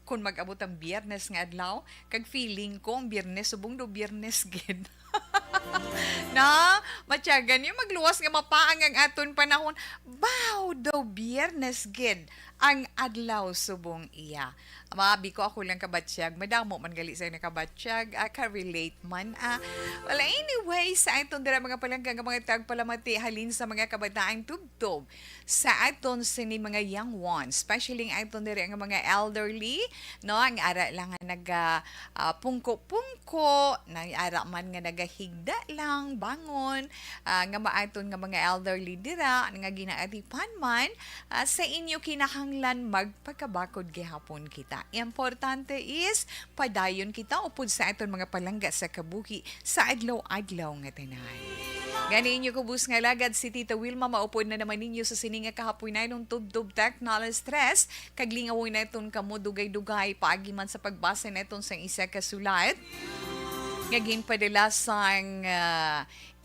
kung mag-abot ang Biyernes nga adlaw, kag feeling ko ang Biyernes subong do Biyernes gid. Na, matyagan yung magluwas nga mapaang ang aton panahon. Bao daw Biyernes gid ang adlaw subong iya. Mabi ko ako lang kabatsyag, madamo man gali sa nakabatsyag, ka-relate man. Well, anyway, sa aton dira mga palanggang mga tagpalamati halin sa mga kabataang tubtob. Sa aton sini mga young ones, especially ang aton dira nga mga elderly, no, ang ara lang nga pungko-pungko, na ara man nga nagahigda lang, bangon, nga maaton nga mga elderly dira, nga ginaatipan man, sa inyo kinahanglan magpagkabakod gihapon kita. Importante is, padayon kita upod sa aton mga palangga sa kabuhi sa adlaw-adlaw nga tanan. Gani inyo kubus nga lagad si Tita Wilma maupod na naman ninyo sa sininga kahapoy na nung tubtub technology stress kaglingawon na itong kamo dugay-dugay paagi man sa pagbasa na itong sang isa ka sulat ngaging padala sang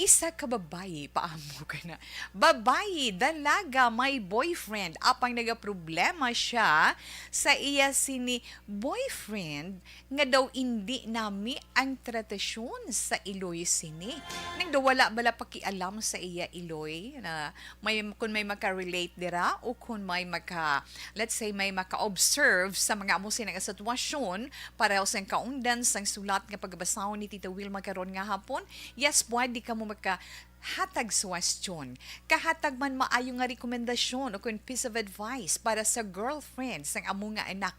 isa ka babayi, paamo ka na. Babayi, dalaga, may boyfriend. Apang nagaproblema siya sa iya sini boyfriend nga daw hindi nami ang tratasyon sa Iloy sini. Nang daw wala bala pakialam sa iya Iloy na kung may maka-relate dira o kung may let's say may maka-observe sa mga amo sinang sitwasyon para sa kaundan sang sulat nga pagbasahon ni Tita Wilma karon nga hapon. Yes, pwede ka mo hatag suwestyon. Kahatag man maayo nga rekomendasyon o kung piece of advice para sa girlfriend sang amo nga anak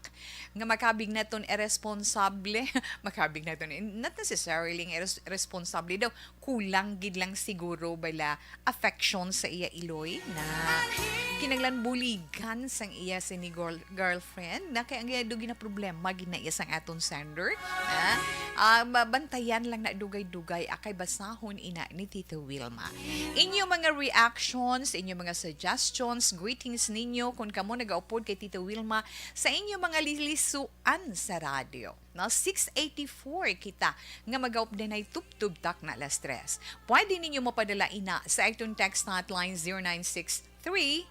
nga makabig naton irresponsable makabig naton not necessarily irresponsable daw kulang gid lang siguro bala affection sa iya Iloy na kinanglan buligan sang iya sini girlfriend na kay ang iya dugi na problema gid na iya sang aton sender mabantayan lang na dugay-dugay akay basahon ina ni Tita Wilma. Inyong mga reactions, inyong mga suggestions, greetings ninyo kung kamo nagaupod kay Tita Wilma sa inyong mga lilisuan sa radyo. No, 684 kita nga mag-update na tubtub tak na alas 3. Pwede ninyo mapadala ina sa itong text hotline 0963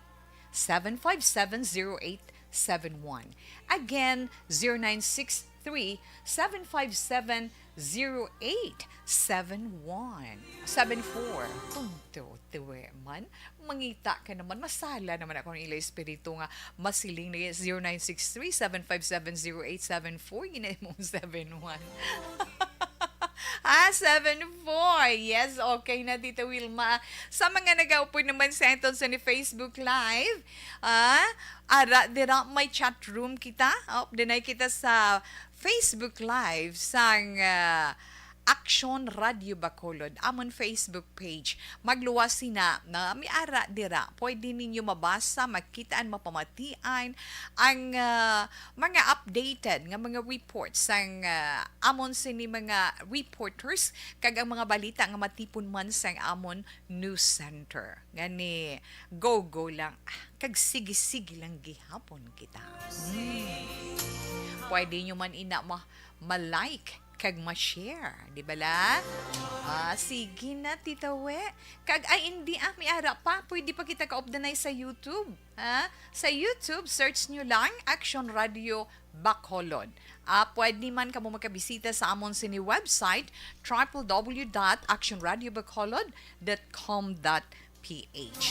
7570871. Again, 0963-757-0871. Tunto, tiwe man. Mangita ka naman. Masala naman ako ng ila espiritu nga masiling na 0963-757-0874. Ginay mo 71. 74. Yes, okay na, Tita Wilma. Sa mga nag-aupo naman sa ito sa ni Facebook Live, dira may chat room kita. Dinay kita sa Facebook Live sang Action Radio Bacolod, amon Facebook page. Magluwas sina na miara dira. Pwede ninyo mabasa, makitaan, mapamatian ang mga updated nga mga reports sang amon sini mga reporters kag ang mga balita nga matipon man sang amon news center. Gani go lang kag sige-sige lang gihapon kita. Pwede nyo man ina ma-like kag ma-share, di ba la? Sige na, Tita We. Kag ay hindi miara pa, pwede pa kita ka-updanay sa YouTube. Sa YouTube, search nyo lang Action Radio Bacolod. Pwede man ka mo makabisita sa amon sini website www.actionradiobacolod.com.ph.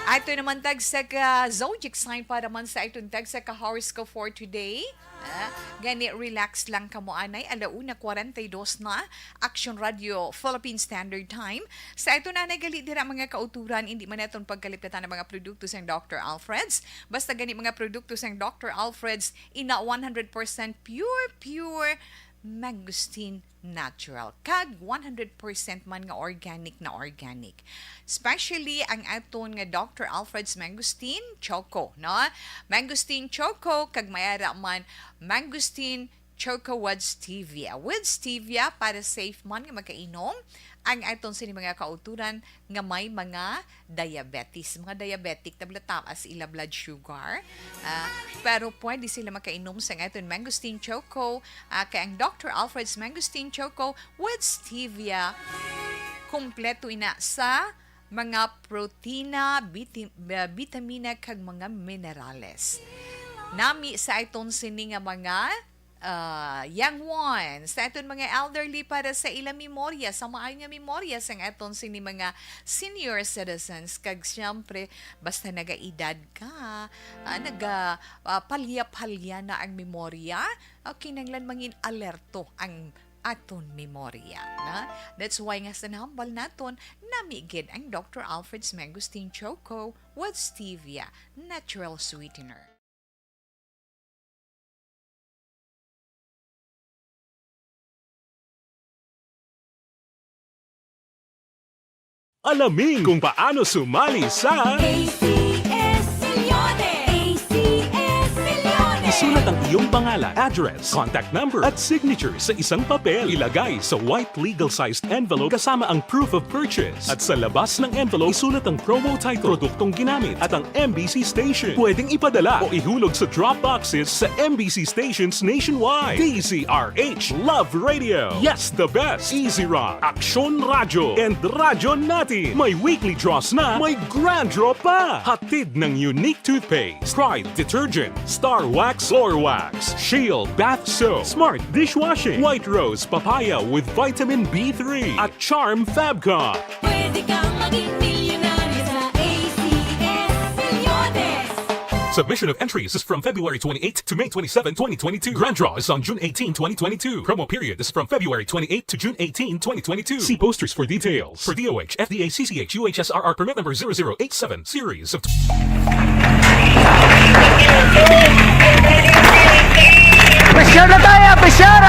Ito naman tag sa zodiac sign para man sa itong tag sa horoscope for today. Gani, relax lang ka mo anay. 1:42 na. Action Radio Philippine Standard Time. Sa ito na nagali dira mga kauturan, hindi man itong pagkalipatan ng mga produkto sa Dr. Alfred's. Basta gani mga produkto sa Dr. Alfred's, ina 100% pure mangosteen natural. Kag 100% man nga organic na organic. Especially ang aton nga Dr. Alfred's Mangosteen Choco, no? Mangosteen Choco kag mayara man Mangosteen Choco with stevia. With stevia para safe man nga makainom ang aton sini mga kauturan nga may mga diabetes. Mga diabetic tablataas ila blood sugar. Pero pwede sila makainom sa aton Mangosteen Choco. Kay ang Dr. Alfred's Mangosteen Choco with stevia kompleto ina sa mga protina, bitamina kag mga minerales. Nami sa iton sini nga mga young ones, sa aton mga elderly para sa ilang memorya, sa maayo nga memorya sa aton sini mga senior citizens. Kag siyempre, basta nagaedad ka, palya-palya na ang memorya, kinanglan mangin alerto ang aton memorya. Na? That's why nga sa nahambal naton, namigid ang Dr. Alfred's Mangosteen Choco with stevia, natural sweetener. Alamin kung paano sumali sa Isulat ang iyong pangalan, address, contact number at signature sa isang papel. Ilagay sa white legal-sized envelope kasama ang proof of purchase. At sa labas ng envelope, isulat ang promo title, produktong ginamit at ang MBC station. Pwedeng ipadala o ihulog sa drop boxes sa MBC stations nationwide. DZRH Love Radio. Yes, the best. Easy Rock, Aksyon Radyo, and Radyo Natin. May weekly draws na, may grand draw pa. Hatid ng unique toothpaste, Pride Detergent, Star Wax Floor Wax, Shield Bath Soap, Smart Dishwashing, White Rose Papaya with Vitamin B3, at Charm Fabcon. Pwede kang maging milyonaryo sa ACS Milyones. Submission of entries is from February 28 to May 27, 2022. Grand draw is on June 18, 2022. Promo period is from February 28 to June 18, 2022. See posters for details. For DOH, FDA, CCH, UHSRR permit number 0087, series of... Pressure na tayo! Pressure!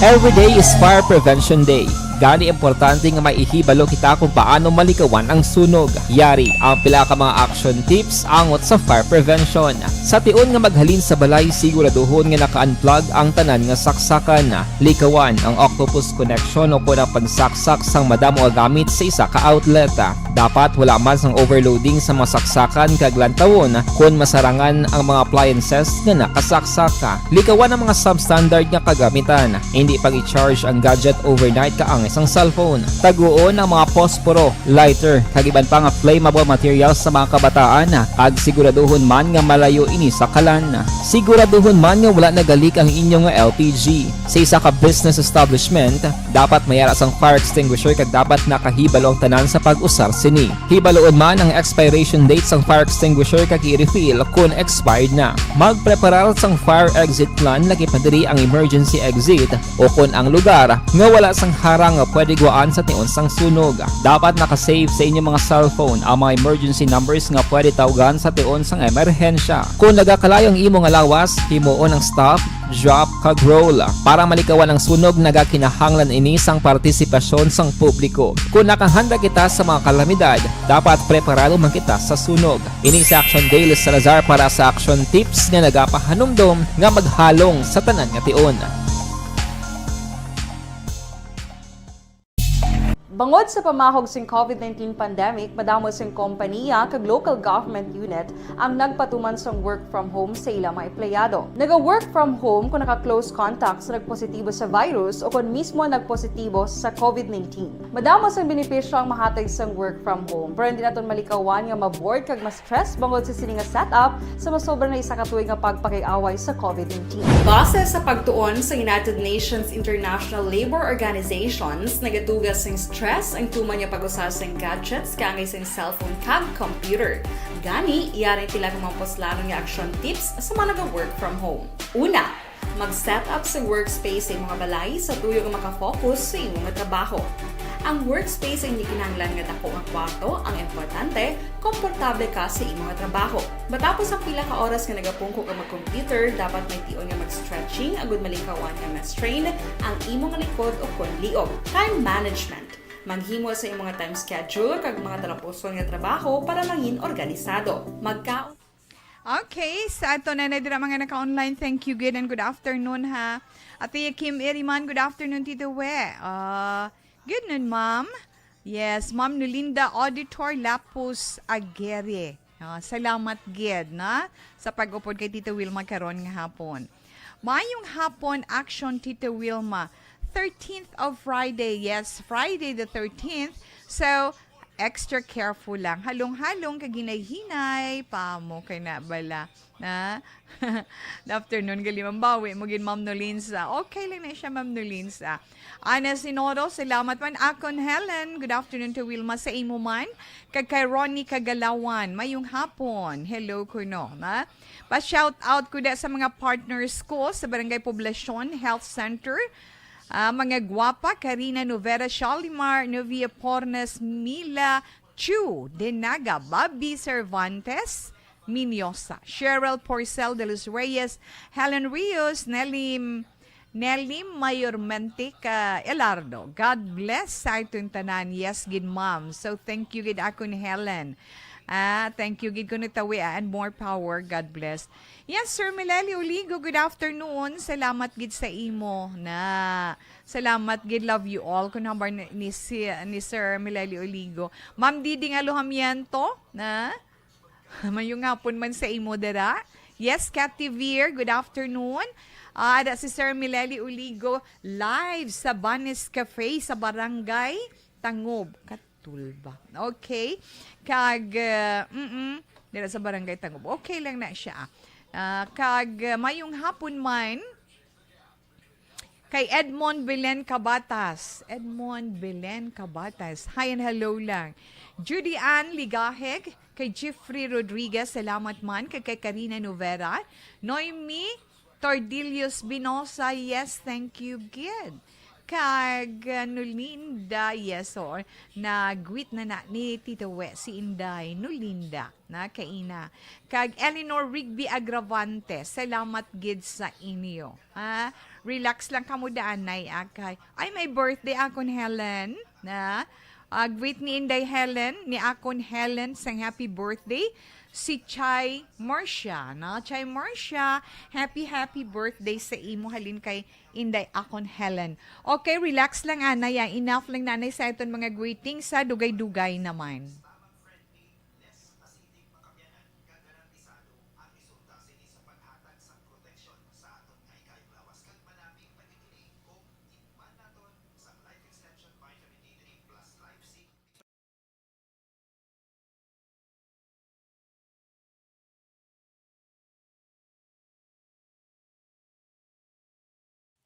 Every day is Fire Prevention Day. Gani importante nga maihibalo kita kung paano malikawan ang sunog. Yari ang pila ka mga action tips angot sa fire prevention. Sa tion nga maghalin sa balay, siguraduhon nga naka-unplug ang tanan nga saksakan. Likawan ang octopus connection o kung ang pagsaksak sang madamo gamit sa isa ka outlet. Dapat wala man sang overloading sa mga saksakan kag lantawon kung masarangan ang mga appliances nga nakasaksaka. Likawan ang mga substandard nga kagamitan. Hindi pag i-charge ang gadget overnight kaang isang cellphone. Taguon ang mga posporo, lighter, kag iban pa nga flammable materials sa mga kabataan. Ag siguraduhon man nga malayo ini sa kalan. Siguraduhon man nga wala nagalik ang inyong LPG. Sa isa ka business establishment, dapat mayara sang fire extinguisher kag dapat nakahibalo ang tanan sa pag-usar sini. Hibaloon man ang expiration date sang fire extinguisher kag i-refill kung expired na. Magpreparar sang fire exit plan lagi pa diri ang emergency exit o kung ang lugar nga wala sang harang nga pwede guaan sa tion sang sunog. Dapat nakasave sa inyong mga cellphone ang mga emergency numbers nga pwede tawagan sa tion sang emerhensya. Kung nagakalayo ang imong alawas, himuon ang stop, drop, kag roll. Para malikawan ang sunog, nagakinahanglan ini sang partisipasyon sang publiko. Kung nakahanda kita sa mga kalamidad, dapat preparado man kita sa sunog. Ini sa Action Daily Salazar para sa action tips nga nagapahanumdom nga maghalong sa tanan nga tion. Bangod sa pamahog sing COVID-19 pandemic, madamo sing kompanya kag local government unit ang nagpatuman sang work from home sa ilang mga empleyado. Naga-work from home kung naka-close contact sa nagpositibo sa virus o kung mismo nagpositibo sa COVID-19. Madamo sang benepisyo ang mahatag sang work from home, pero hindi naton malikawan nga ma-bored kag ma-stress bangod sa sini nga setup sa masobra na isa ka tuig nga pagpakiaway sa COVID-19. Base sa pagtuon sa United Nations International Labour Organizations, nagatugas sing stress ang tuman niya pag-usar sa gadgets kangay sa cellphone kag computer. Gani, iyaring tila ng mga poslano nga action tips sa mga nag-work from home. Una, mag-set up sa workspace sa mga balay sa tuyo nga makafocus sa imong trabaho. Ang workspace ay hindi kinahanglan nga dako ang kwarto, ang importante, komportable ka sa imong trabaho. Matapos ang pila ka oras nga nagapungko ka mag-computer, dapat may tion nga mag-stretching agud malikawan nga ma-strain ang imong likod o kon liog. Time management. Maghimo sa imong time schedule kag mga talapuson nga trabaho para maging organisado. Magkaon. Okay, sa ato na dira mga naka-online. Thank you, good and good afternoon ha. Ate Kim Iriman, good afternoon Tito We. Good noon, ma'am. Yes, Ma'am Nulinda Auditor Lapus Aguirre. Salamat gid na sa pag-upod kay Tito Wilma karon nga hapon. Maayong hapon action Tito Wilma. 13th of Friday. Yes, Friday the 13th. So, extra careful lang. Halong-halong kaginay-hinay, pa mo kay na bala. Na? Afternoon, gali mambawi, magin Ma'am Nolinsa. Okay lang na siya, Ma'am Nolinsa. Ana Sinoro, salamat man. Akon Helen, good afternoon to Wilma sa imo man. Kay Ronnie Kagalawan, mayong hapon. Hello ko no. Na? Pa-shout out ko da sa mga partners ko sa Barangay Poblacion Health Center. Mga gwapa, Karina Novera, Shalimar, Novia Pornes, Mila, Chu, Denaga, Bobby Cervantes, Minyosa, Cheryl Porcel de los Reyes, Helen Rios, Nelly Mayormente Elardo. God bless sa itong tanan. Yes, gid ma'am. So thank you gid akon Helen. Thank you gid ko nitawi and more power. God bless. Yes, Sir Mileli Oligo, good afternoon. Salamat gid sa imo na. Salamat gid, love you all. Kung number ni Sir Mileli Oligo. Ma'am Didi nga Luhamiento na. Mayong hapon man sa imo dara. Yes, Cathy Veer, good afternoon. Ada si Sir Mileli Oligo live sa Banis Cafe sa Barangay Tangob. Katulba. Okay. Dira sa Barangay Tangob. Okay lang na siya. Mayong hapon man kay Edmond Belen Cabatas. Edmond Belen Cabatas. Hi and hello lang. Judy Ann Ligaheg, kay Jeffrey Rodriguez, salamat man. Kay Karina Novera. Noemi Tordillos Binosa, yes, thank you, good. Kag Nulinda, yes, or nag-greet na ni Tito We, si Inday Nulinda, na kaina. Kag Eleanor Rigby Agravante, salamat gid sa inyo. Relax lang kamo daan, nay akay. Ay, may birthday akon Helen, na greet ni Inday Helen, ni akon Helen, sang happy birthday. Si Chai Marcia, na? Chai Marcia, happy birthday sa imo halin kay Inday akon Helen. Okay, relax lang anay. Enough lang nanay sa iton mga greetings sa dugay-dugay naman.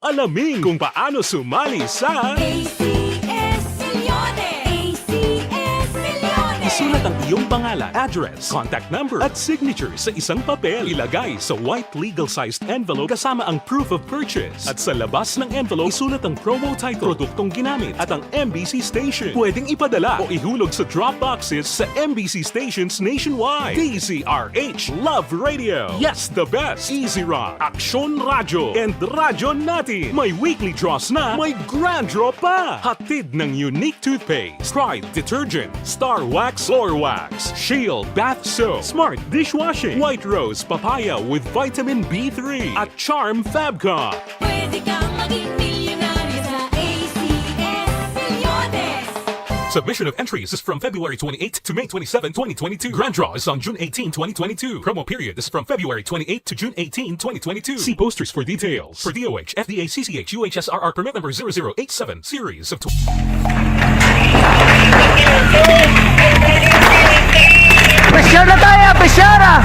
Alamin kung paano sumali sa ACS Milyones! ACS Milyones! Isulat ang iyong pangalan, address, contact number at signature sa isang papel. Ilagay sa white legal-sized envelope kasama ang proof of purchase. At sa labas ng envelope, isulat ang promo title, produktong ginamit at ang MBC station. Pwedeng ipadala o ihulog sa drop boxes sa MBC stations nationwide. DZRH Love Radio. Yes, the best. Easy Rock, Aksyon Radyo, and Radyo Natin. May weekly draws na, may grand draw pa. Hatid ng unique toothpaste, Pride Detergent, Star Wax Floor Wax, Shield Bath Soap, Smart Dishwashing, White Rose Papaya with Vitamin B3, at Charm Fabcon. Pwede kang maging milyonaryo sa ACS Milyones! Submission of entries is from February 28 to May 27, 2022. Grand draw is on June 18, 2022. Promo period is from February 28 to June 18, 2022. See posters for details. For DOH, FDA, CCH, UHSRR permit number 0087, series of Pressure na tayo! Pressure na!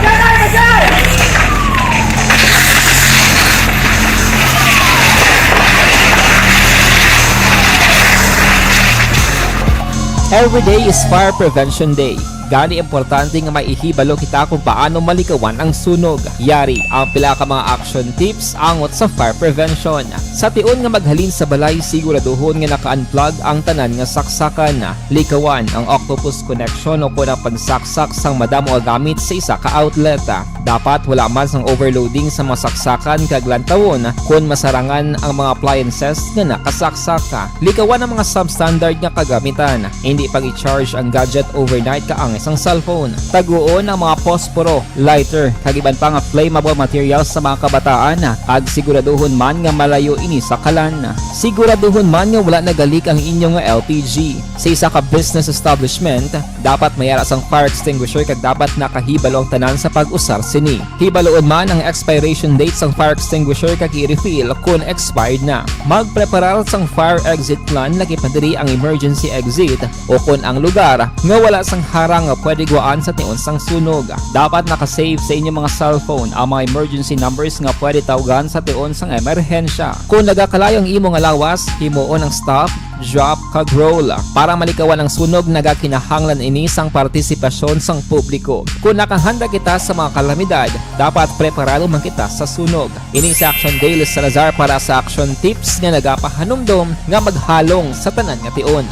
Every day is Fire Prevention Day. Gani importante nga maihibalo kita kung paano malikawan ang sunog. Yari ang pila ka mga action tips angot sa fire prevention. Sa tion nga maghalin sa balay, siguraduhon nga naka-unplug ang tanan nga saksakan. Likawan ang octopus connection o kung ang pagsaksak sang madamo gamit sa isa ka outlet. Dapat wala man sang overloading sa masaksakan kag lantawon kung masarangan ang mga appliances nga nakasaksak. Likawan ang mga substandard nga kagamitan. Hindi pag i-charge ang gadget overnight kaang ang isang cellphone. Taguon ang mga posporo, lighter, kagiban pa nga flammable materials sa mga kabataan ag siguraduhon man nga malayo ini sa kalan. Siguraduhon man nga wala nagalik ang inyong LPG. Sa isa ka business establishment, dapat mayara sang fire extinguisher kag dapat nakahibalo ang tanan sa pag-usar sini. Hibaloon man ang expiration date sang fire extinguisher kag i-refill kung expired na. Magpreparar sang fire exit plan lagi padiri ang emergency exit o kung ang lugar nga wala sang harang nga pwede guaan sa tion sang sunog. Dapat nakasave sa inyong mga cellphone ang mga emergency numbers nga pwede tawagan sa tion sang emerhensya. Kung nagakalayo ang imong alawas, himuon ang stop, drop, kag roll. Para malikawan ang sunog, nagakinahanglan ini sang partisipasyon sang publiko. Kung nakahanda kita sa mga kalamidad, dapat preparado man kita sa sunog. Ini sa Action Daily Salazar para sa action tips nga nagapahanumdom nga maghalong sa tanan nga tion.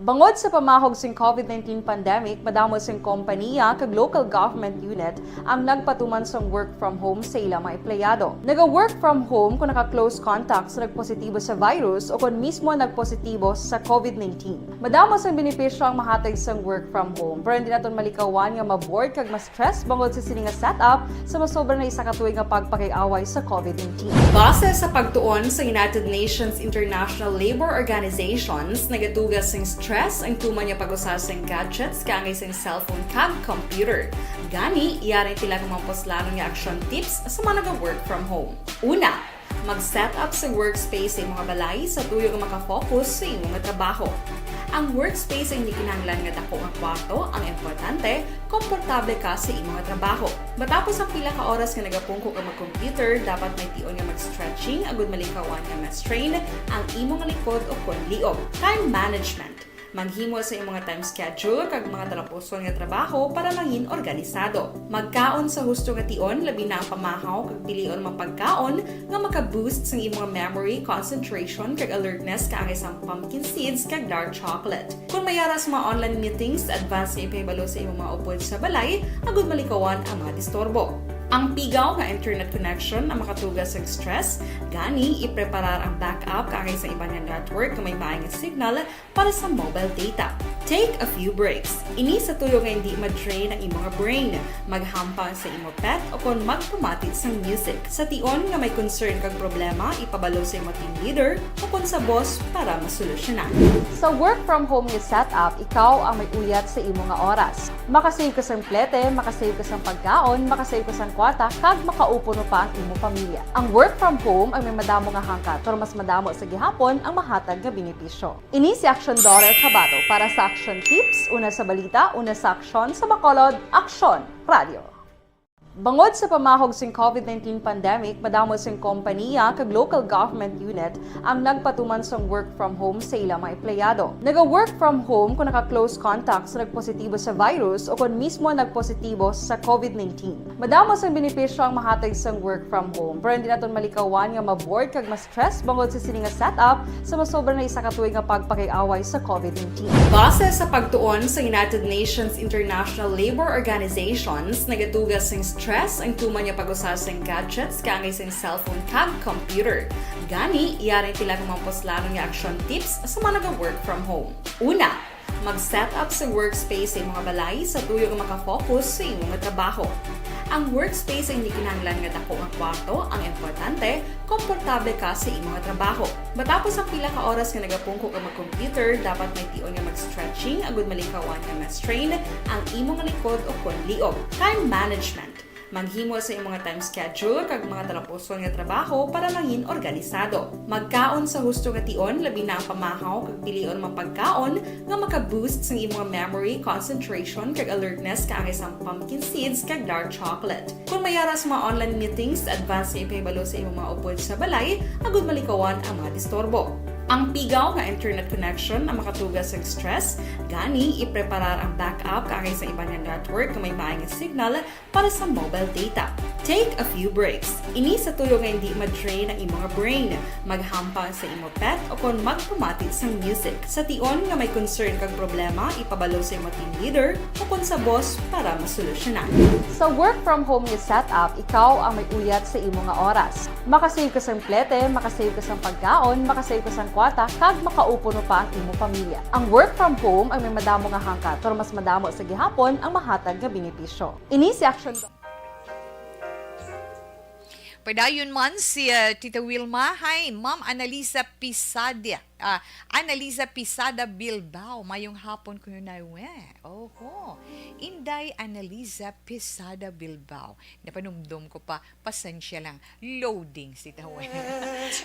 Bangod sa pamahog sing COVID-19 pandemic, madamo sing kompanya kag local government unit ang nagpatuman sang work from home sa ilang mga empleyado. Naga-work from home kung naka-close contact sa nagpositibo sa virus o kung mismo nagpositibo sa COVID-19. Madamo sang benepisyo ang mahatag sang work from home, pero hindi naton malikawan nga ma-bored kag ma-stress bangod sa sini nga setup sa masobra na isa ka tuig nga pagpakiaway sa COVID-19. Base sa pagtuon sa United Nations International Labour Organizations, nagatugas sing stress ang tuman niya pag-usar sa gadgets kaangay sa cellphone kag computer. Gani, iyaring tila ng mga poslano nga action tips sa mga nag-work from home. Una, mag-set up sa workspace sa mga balay sa tuyo nga makafocus sa imong trabaho. Ang workspace ay hindi kinahanglan nga dako ang kwarto, ang importante, komportable ka sa imong trabaho. Matapos ang pila ka oras nga nagapungko ka mag-computer, dapat may tion nga mag-stretching agud malikawan nga ma-strain ang imong likod o kon liog. Time management. Maghimo sa imong time schedule kag mga talapuson nga trabaho para maging organisado. Magkaon sa husto nga tion, labi na ang pamahaw kag pilion mga pagkaon nga maka-boost sa imong memory, concentration kag alertness kaangay sang pumpkin seeds kag dark chocolate. Kung mayaras mga online meetings, advance nga ipahibalo sa imong mga upod sa balay, agud malikawan ang mga disturbo. Ang pigaw nga internet connection ang makatugas sa stress, gani ipreparar ang backup kaangay sa ibang nga network nga may maayong signal para sa mobile data. Take a few breaks. Ini sa tuyo nga hindi ma-drain ang imong brain, maghampang sa imong pet o kung magpumatid sa music. Sa tion nga may concern kag problema, ipabalo sa imong team leader o kung sa boss para masolusyonan. Sa work from home nga setup, ikaw ang may uyat sa imong nga oras. Makasave ka sa plete, makasave ka sa pagkaon, makasave ka sa kwarta, kag makaupo no pa ang imong pamilya. Ang work from home ay may madamo nga hangkat, pero mas madamo sa gihapon ang mahatag nga benepisyo. Ini si Action Daughter Cabato para sa Action Tips, una sa balita, una sa aksyon, sa Bacolod, Aksyon Radio. Bangod sa pamahog sing COVID-19 pandemic, madamo sing kompanya kag local government unit ang nagpatuman sang work from home sa ilang mga empleyado. Naga-work from home kung naka-close contact sa nagpositibo sa virus o kung mismo nagpositibo sa COVID-19. Madamo sang benepisyo ang mahatag sang work from home, pero hindi naton malikawan nga ma-bored kag ma-stress bangod sa sini nga setup sa masobra na isa ka tuig nga pagpakiaway sa COVID-19. Base sa pagtuon sa United Nations International Labour Organizations, nagatugas sing stress ang tuman niya pag-usar sa gadgets kaangay sa cellphone kag computer. Gani, iyaring tila ng mga poslano nga action tips sa mga nag-work from home. Una, mag-set up sa workspace sa mga balay sa tuyo nga makafocus sa imong trabaho. Ang workspace ay hindi kinahanglan nga dako ang kwarto, ang importante, komportable ka sa imong trabaho. Matapos ang pila ka oras nga nagapungko ka mag-computer, dapat may tion nga mag-stretching agud malikawan nga ma-strain ang imong likod o kon liog. Time management. Maghimo sa imong time schedule kag mga talapuson nga trabaho para maging organisado. Magkaon sa husto nga tion, labi na ang pamahaw kag pilion mga pagkaon nga maka-boost sa imong memory, concentration kag alertness kaangay sang pumpkin seeds kag dark chocolate. Kung mayaras mga online meetings, advance nga ipahibalo sa imong mga upod sa balay, agud malikawan ang mga disturbo. Ang pigaw nga internet connection ang makatugas sa stress, gani ipreparar ang backup kaangay sa ibang nga network nga may maayong signal para sa mobile data. Take a few breaks. Ini sa tuyo nga hindi ma-drain ang imong brain, maghampang sa imong pet o kung magpumatid sa music. Sa tion nga may concern kag problema, ipabalo sa imong team leader o kung sa boss para masolusyonan. Sa work from home nga setup, ikaw ang may uyat sa imong nga oras. Makasave ka sa plete, makasave ka sa pagkaon, makasave ka sa kwata kag makaupo no pa ang imo pamilya. Ang work from home ay may madamo nga hangkat, pero mas madamo sa gihapon ang mahatag nga benepisyo. Ini si Action Padayon man si Tita Wilma. Hi, Ma'am Annalisa Pisada. Annalisa Pisada Bilbao. Mayong hapon ko yun na Oho. Inday Annalisa Pisada Bilbao. Napanumdum ko pa. Pasensya lang. Loading si Tita We.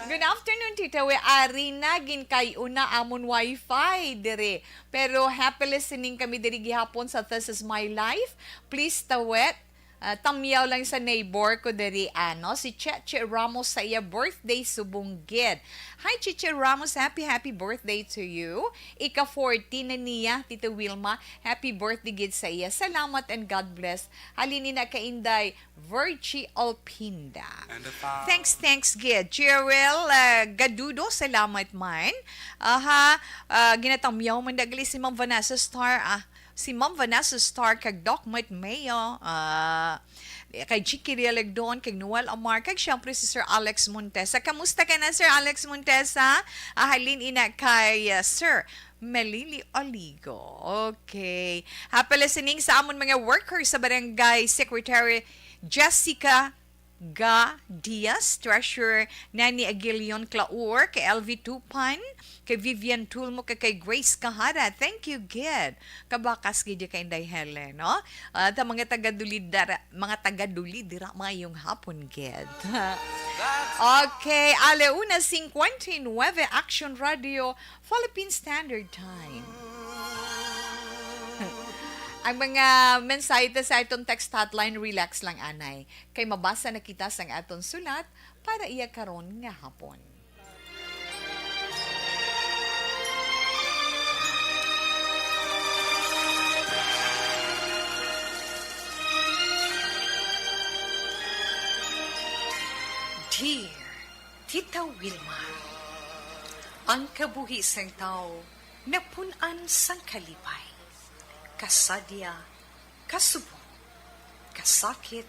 Good afternoon, Tita We. Ari na kay una amon wifi dire. Pero happy listening kami diri gihapon sa This Is My Life. Please, Tawet. Tamyaw lang sa neighbor ko dari si Cheche Ramos sa iya birthday subunggid. Hi Cheche Ramos, happy birthday to you. Ika 14 na niya, Tita Wilma. Happy birthday gid sa iya. Salamat and God bless. Halini na kainday Virgie Alpinda. Thanks gid. Cheryl Gadudo, salamat man. Ginatamyaw man dagli si Ma'am Vanessa Star. Si Ma'am Vanessa Star kag Doc Mike Mayo, kay Chiki Realegdon, kay Noel Amar, kag syempre si Sir Alex Montesa. Kamusta ka na, Sir Alex Montesa? Halin ina kay Sir Melili Oligo. Okay. Happy listening sa amon mga workers sa Barangay Secretary Jessica Diaz, Treasurer Nani Aguilion Claur, kay LV Tupan, kay Vivian Tulmo, kay Grace Kahara. Thank you, Gid. Kabakas gid kay Inday Helen, no? At mga taga-dulid dira mayong hapon, Gid. Okay, 1:59 Action Radio Philippine Standard Time. Ang mga mensahe sa itong text hotline, relax lang anay. Kay mabasa na kita sang atong sulat para iya karon nga hapon. Dear Tita Wilma, ang kabuhi sang tao napunan sang kalipay. Kasadya, kasubo, kasakit,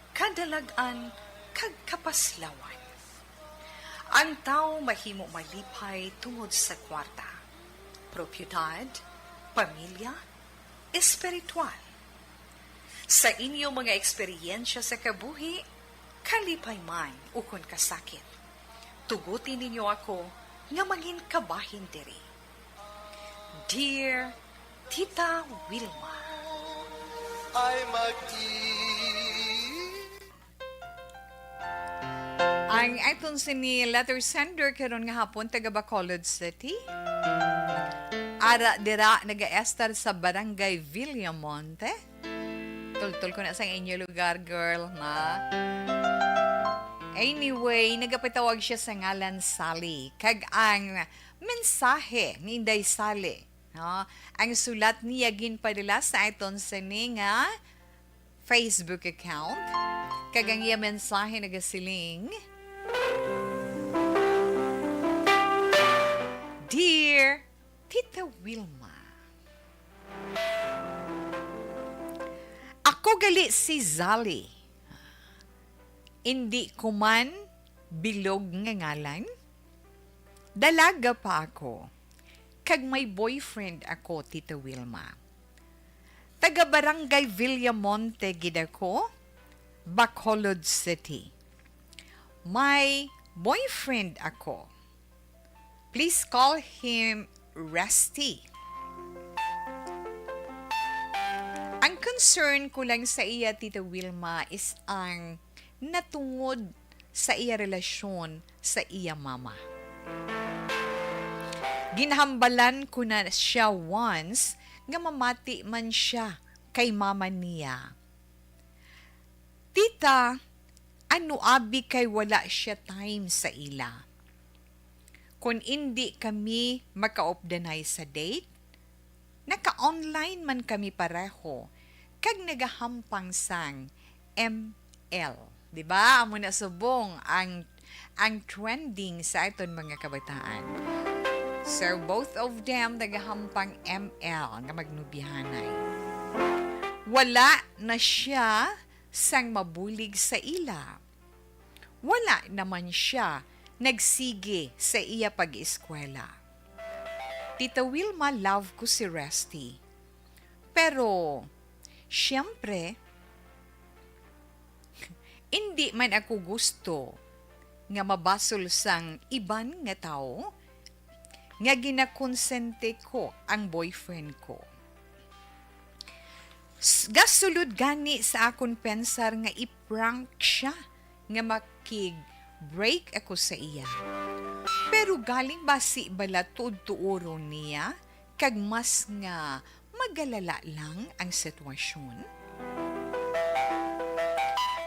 kadalagan, kag kapaslawan. Ang tao mahimo malipay tungod sa kwarta, propiedad, pamilya, espiritual. Sa inyong mga eksperyensya sa kabuhi, kalipay man ukon kasakit. Tugutin ninyo ako nga maging kabahin diri. Dear Tita Wilma, ay ang aton ni letter sender karon nga hapon taga Bacolod City. Ara dira naga-estar sa Barangay Villamonte. Tultul ko na sa inyo lugar, girl, na. Anyway, nagapatawag siya sa ngalan Sally. Kag ang mensahe ni Inday Sally. Ang sulat niya ginpadala sa iton sa nga Facebook account. Kagang iya mensahe nagasiling, Dear Tita Wilma, ako gali si Zali. Hindi ko man bilog nga ngalan. Dalaga pa ako. Kag may boyfriend ako, Tita Wilma. Taga Barangay Villamonte gid ako, Bacolod City. May boyfriend ako. Please call him Rusty. Ang concern ko lang sa iya, Tita Wilma, is ang natungod sa iya relasyon sa iya mama. Ginhambalan ko na siya once nga mamati man siya kay mama niya. Tita, ano abi kay wala siya time sa ila? Kung hindi kami maka-opdanay sa date, naka-online man kami pareho, kag nagahampang sang ML. Diba? Amo na subong ang trending sa iton mga kabataan. So, both of them nagahampang ML nga magnubihanay. Wala na siya sang mabulig sa ila. Wala naman siya nagsige sa iya pag-eskwela. Tita Wilma, love ko si Resty. Pero, siyempre, hindi man ako gusto nga mabasol sang iban nga tao nga ginakonsente ko ang boyfriend ko. Gasulod gani sa akon pensar nga iprank siya nga makig-break ako sa iya. Pero galing basi bala tuod-tuoro niya kag mas nga magalala lang ang sitwasyon.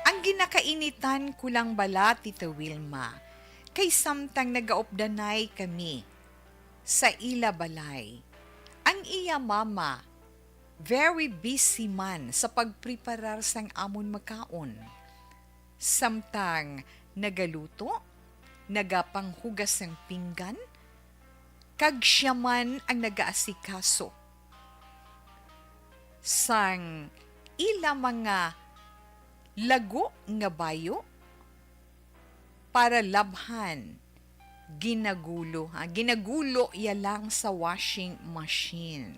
Ang ginakainitan ko lang bala, Tita Wilma, kay samtang nagaopdanay kami sa ila balay. Ang iya mama, very busy man sa pagpreparar sang amon makaon. Samtang nagaluto, nagapanghugas ng pinggan, kag siya man ang nagaasikaso sang ila mga lago nga bayo para labhan ginagulo ya lang sa washing machine.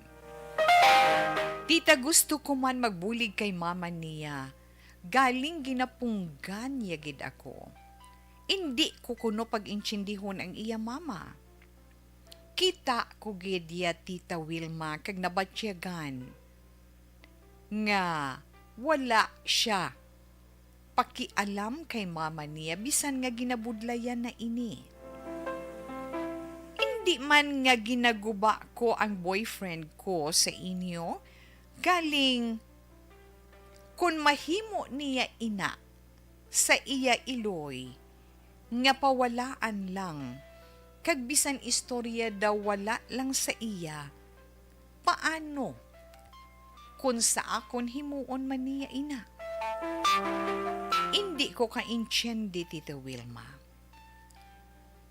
Tita, gusto ko man magbulig kay mama niya, galing ginapunggan yagid ako. Hindi ko kuno pag-intsindihon ang iya mama. Kita ko gid ya, Tita Wilma, kag nabatsyagan nga wala siya pakialam kay mama niya bisan nga ginabudlayan na ini. Hindi man nga ginaguba ko ang boyfriend ko sa inyo, galing kung mahimo niya ina sa iya iloy, nga pawalaan lang, kag bisan istorya daw wala lang sa iya, paano kung sa akon himuon man niya ina? Hindi ko kaintsyende, Tita Wilma.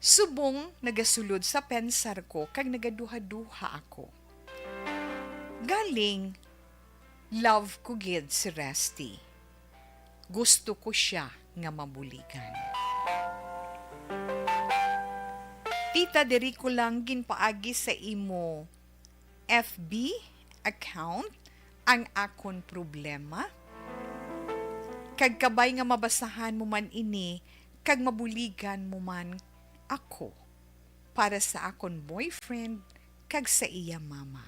Subong nagasulod sa pensar ko kag nagaduha-duha ako. Galing, love ko gid si Resty. Gusto ko siya nga mabuligan. Tita, diri ko lang ginpaagi sa imo FB account ang akon problema. Kag kabay nga mabasahan mo man ini, kag mabuligan mo man ako para sa akon boyfriend kag sa iya mama.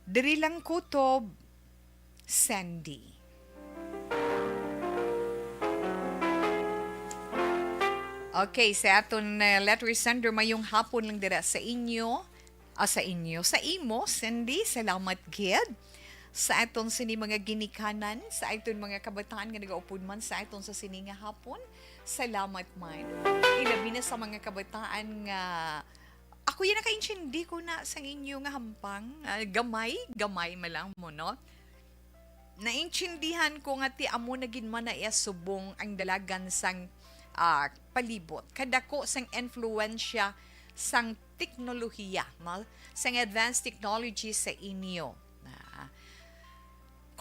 Diri lang kutob, Sandy. Okay, sa aton letter sender mayong hapon lang dira sa inyo. Sa imo, Sandy, salamat gid sa aton sini mga ginikanan, sa aton mga kabataan nga nagaupod man sa aton sa sini nga hapon. Salamat man. Ilabi na sa mga kabataan nga ako yan nakaintindi ko na sa inyo nga hampang. Gamay malang mo, no? Naintindihan ko nga ti amo nagin man na subong ang dalagan sang palibot. Kadako sang influensya sang teknolohiya, mal, sang advanced technology sa inyo.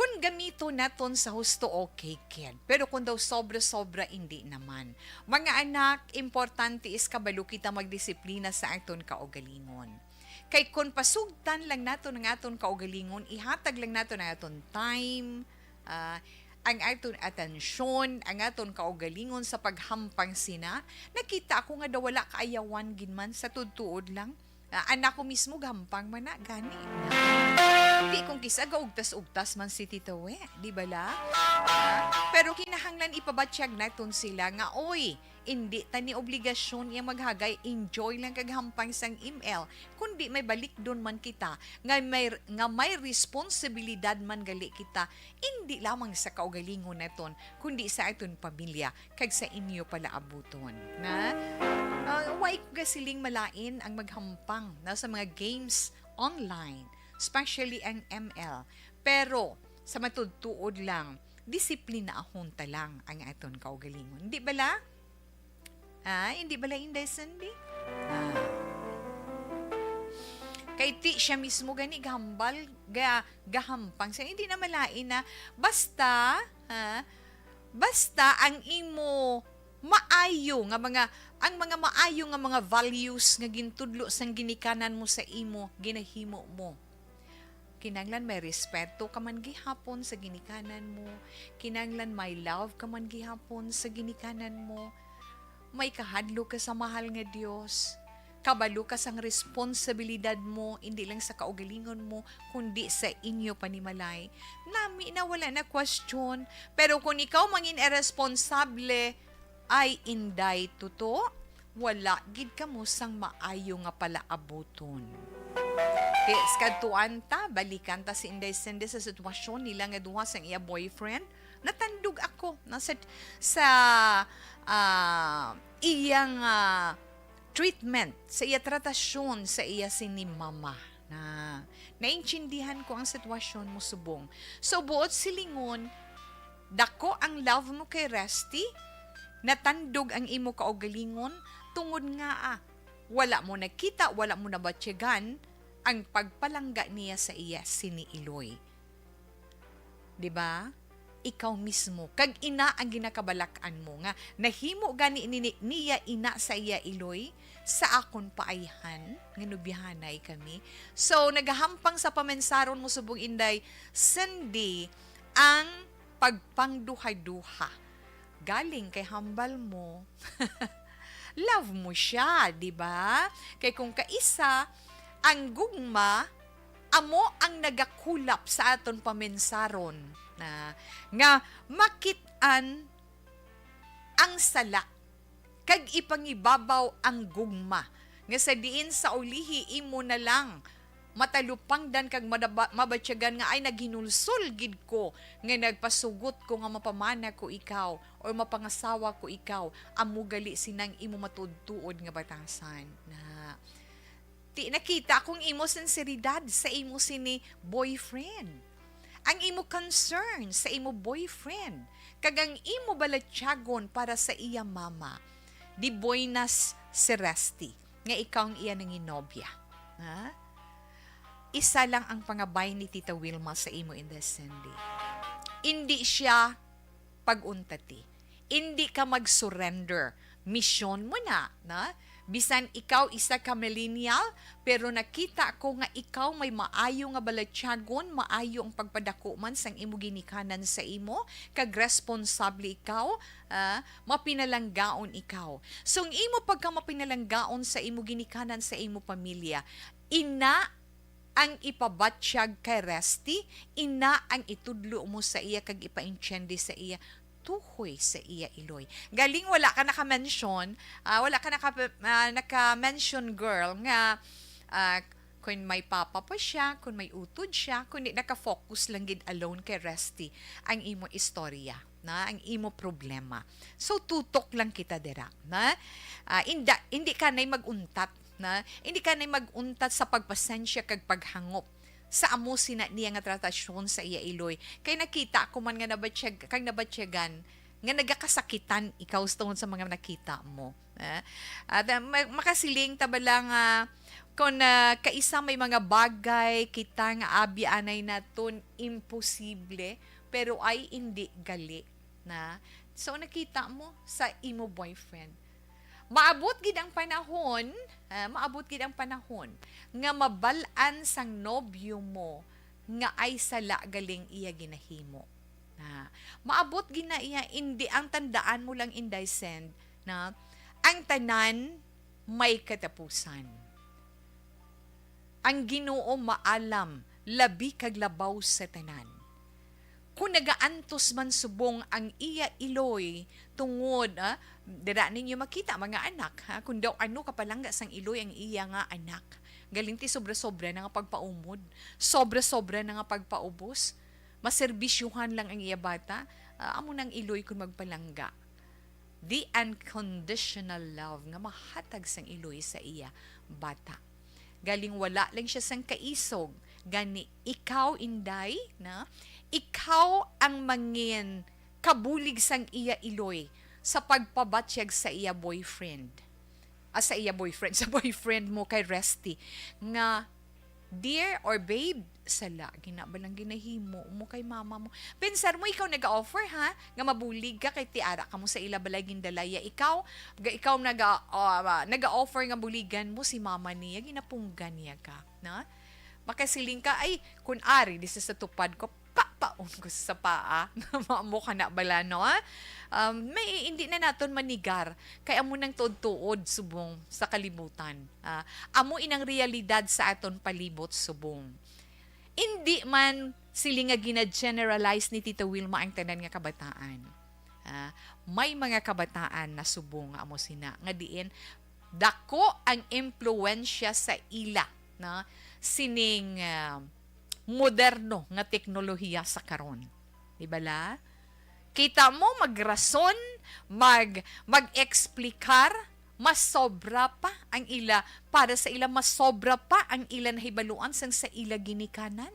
Kung gamito naton sa husto, okay, kid. Pero kung daw sobra-sobra, hindi naman. Mga anak, importante is kabalo kita magdisiplina sa aton kaugalingon. Kay kung pasugtan lang naton ang aton kaugalingon, ihatag lang naton ang aton time, ang aton atensyon, ang aton kaugalingon sa paghampang sina, nakita ako nga daw wala kaayawan ginman sa tudtuod lang. Anak ko mismo gampang man na, gani. Hindi kung kisa gaugtas-ugtas man si Tito We, di ba la? Pero kinahanglan ipabatsyag naton sila nga, oy, hindi tani obligasyon yung maghagay, enjoy lang kaghampang sang email. Kundi may balik doon man kita, nga may responsibilidad man gali kita, hindi lamang sa kaugalingon naton, kundi sa aton pamilya, kag sa inyo pala abuton. Na? Why ko siling malain ang maghampang na sa mga games online, especially ang ML. Pero, sa matudtuod lang, disiplina ahunta lang ang aton kaugalingon. Hindi bala? Hindi bala Inday Sandy? Kay ti siya mismo gani gahambal, gahampang. So, hindi na malain na basta ang imo maayo nga ang mga maayo nga mga values nga gintudlo sang ginikanan mo sa imo, ginahimo mo. Kinanglan may respeto ka man gihapon sa ginikanan mo. Kinanglan may love ka man gihapon sa ginikanan mo. May kahadlo ka sa mahal nga Dios. Kabalo ka sang responsibilidad mo, hindi lang sa kaugalingon mo, kundi sa inyo panimalay. Nami na wala na question. Pero kung ikaw mangin irresponsable, ay inday tuto, wala gid ka mo sang maayo nga pala abuton. Kaya kadtuan ta, balikan ta si Inday Sende sa sitwasyon nila nga duha sang iya boyfriend. Natandog ako sa iyang treatment, sa iya tratasyon sa iya sini mama. Na naintindihan ko ang sitwasyon mo subong. So buot silingon, dako ang love mo kay Rusty, natandog ang imo kaugalingon, tungod nga wala mo nakita, wala mo nabatyagan ang pagpalangga niya sa iya sini Iloy. 'Di ba? Ikaw mismo kag ina ang ginakabalakan mo nga nahimo gani niya ina sa iya Iloy sa akon paayhan nga nubihanay kami. So nagahampang sa pamensaron mo subong Inday Sandy ang pagpangduha-duha galing kay hambal mo. Love mo siya, 'di ba? Kay kung kaisa ang gugma, amo ang nagakulap sa aton pamensaron na nga makitaan ang sala kag ipangibabaw ang gugma nga sa diin sa ulihi imo na lang matalupangdan kag mabatyagan nga ay naghinulsol gid ko nga nagpasugot ko nga mapamana ko ikaw or mapangasawa ko ikaw amo gali sinang imo matudtuod nga batasan na nakita akong imo sinseridad sa imo sini boyfriend. Ang imo concern sa imo boyfriend. Kagang imo balatyagon para sa iya mama. Di boynas si Rusty. Nga ikaw ang iya nanginobya. Ha? Isa lang ang pangabay ni Tita Wilma sa imo in the Sunday. Hindi siya pag-untati. Hindi ka mag-surrender. Mission mo na. Bisan ikaw isa ka millennial, pero nakita ko nga ikaw may maayo nga balatyagon, maayo ang pagpadako man sang imo ginikanan sa imo, kag responsable ikaw, mapinalanggaon ikaw. So ang imo pagka mapinalanggaon sa imo ginikanan sa imo pamilya, ina ang ipabatsyag kay Rusty, ina ang itudlo mo sa iya kag ipainchendi sa iya, tuhoy sa iya Iloy. Galing wala ka naka-mention, naka-mention girl nga kung may papa pa siya, kung may utod siya, kung di naka-focus lang gid alone kay Rusty ang imo istorya, ang imo problema. So tutok lang kita dira, hindi ka nay maguntat, hindi ka nay maguntat sa pagpasensya kag paghangop sa amo sina niya nga tratasyon sa iya Iloy. Kay nakita ko man nga nabatsyagan, nga nagakasakitan ikaw tungod sa mga nakita mo. At makasiling tabalang kung kaisa may mga bagay kita nga abi anay naton imposible, pero ay hindi gali. So nakita mo sa imo boyfriend. Maabot gid ang panahon nga mabalaan sang nobyo mo nga ay sala galing iya ginahimo. Maabot gid na iya, hindi ang tandaan mo lang Inday Send na ang tanan may katapusan. Ang Ginoo maalam labi kag labaw sa tanan. Kung nagaantos man subong ang iya Iloy tungod, dira ninyo makita mga anak, kung daw ano kapalangga sang Iloy ang iya nga anak. Galinti sobra-sobra na nga pagpaumod, sobra-sobra na nga pagpaubos, maserbisyuhan lang ang iya bata, amo nang Iloy kung magpalangga. The unconditional love nga mahatag sang Iloy sa iya bata. Galing wala lang siya sang kaisog, gani ikaw Inday, ikaw ang mangin kabulig sang iya Iloy sa pagpabatsyag sa iya boyfriend. Sa boyfriend mo kay Rusty nga Dear or babe, sala, ginabalang ginahimo mo kay mama mo. Pensar mo, ikaw nag-offer ha? Nga mabulig ka kay tiara ka mo sa ilabalay gindalaya. Ikaw nag-offer nga buligan mo si mama niya, ginapunggan niya ka. Na? Makasiling ka, ay, kun ari, di sa tupad ko, papaon ko sa paa. Mamo ka na bala, no? May hindi na naton manigar. Kaya amo nang tuod-tuod subong sa kalibutan. Amo inang realidad sa aton palibot subong. Hindi man sili nga gina-generalize ni Tita Wilma ang tanan nga kabataan. May mga kabataan na subong nga amo sina. Nga diin, dako ang impluensya sa ila. Na? Sining moderno nga teknolohiya sa karon. Di ba la? Kita mo magrason, mag-eksplikar, mas sobra pa ang ila, para sa ila mas sobra pa ang ila na hibaluan sang sa ila ginikanan.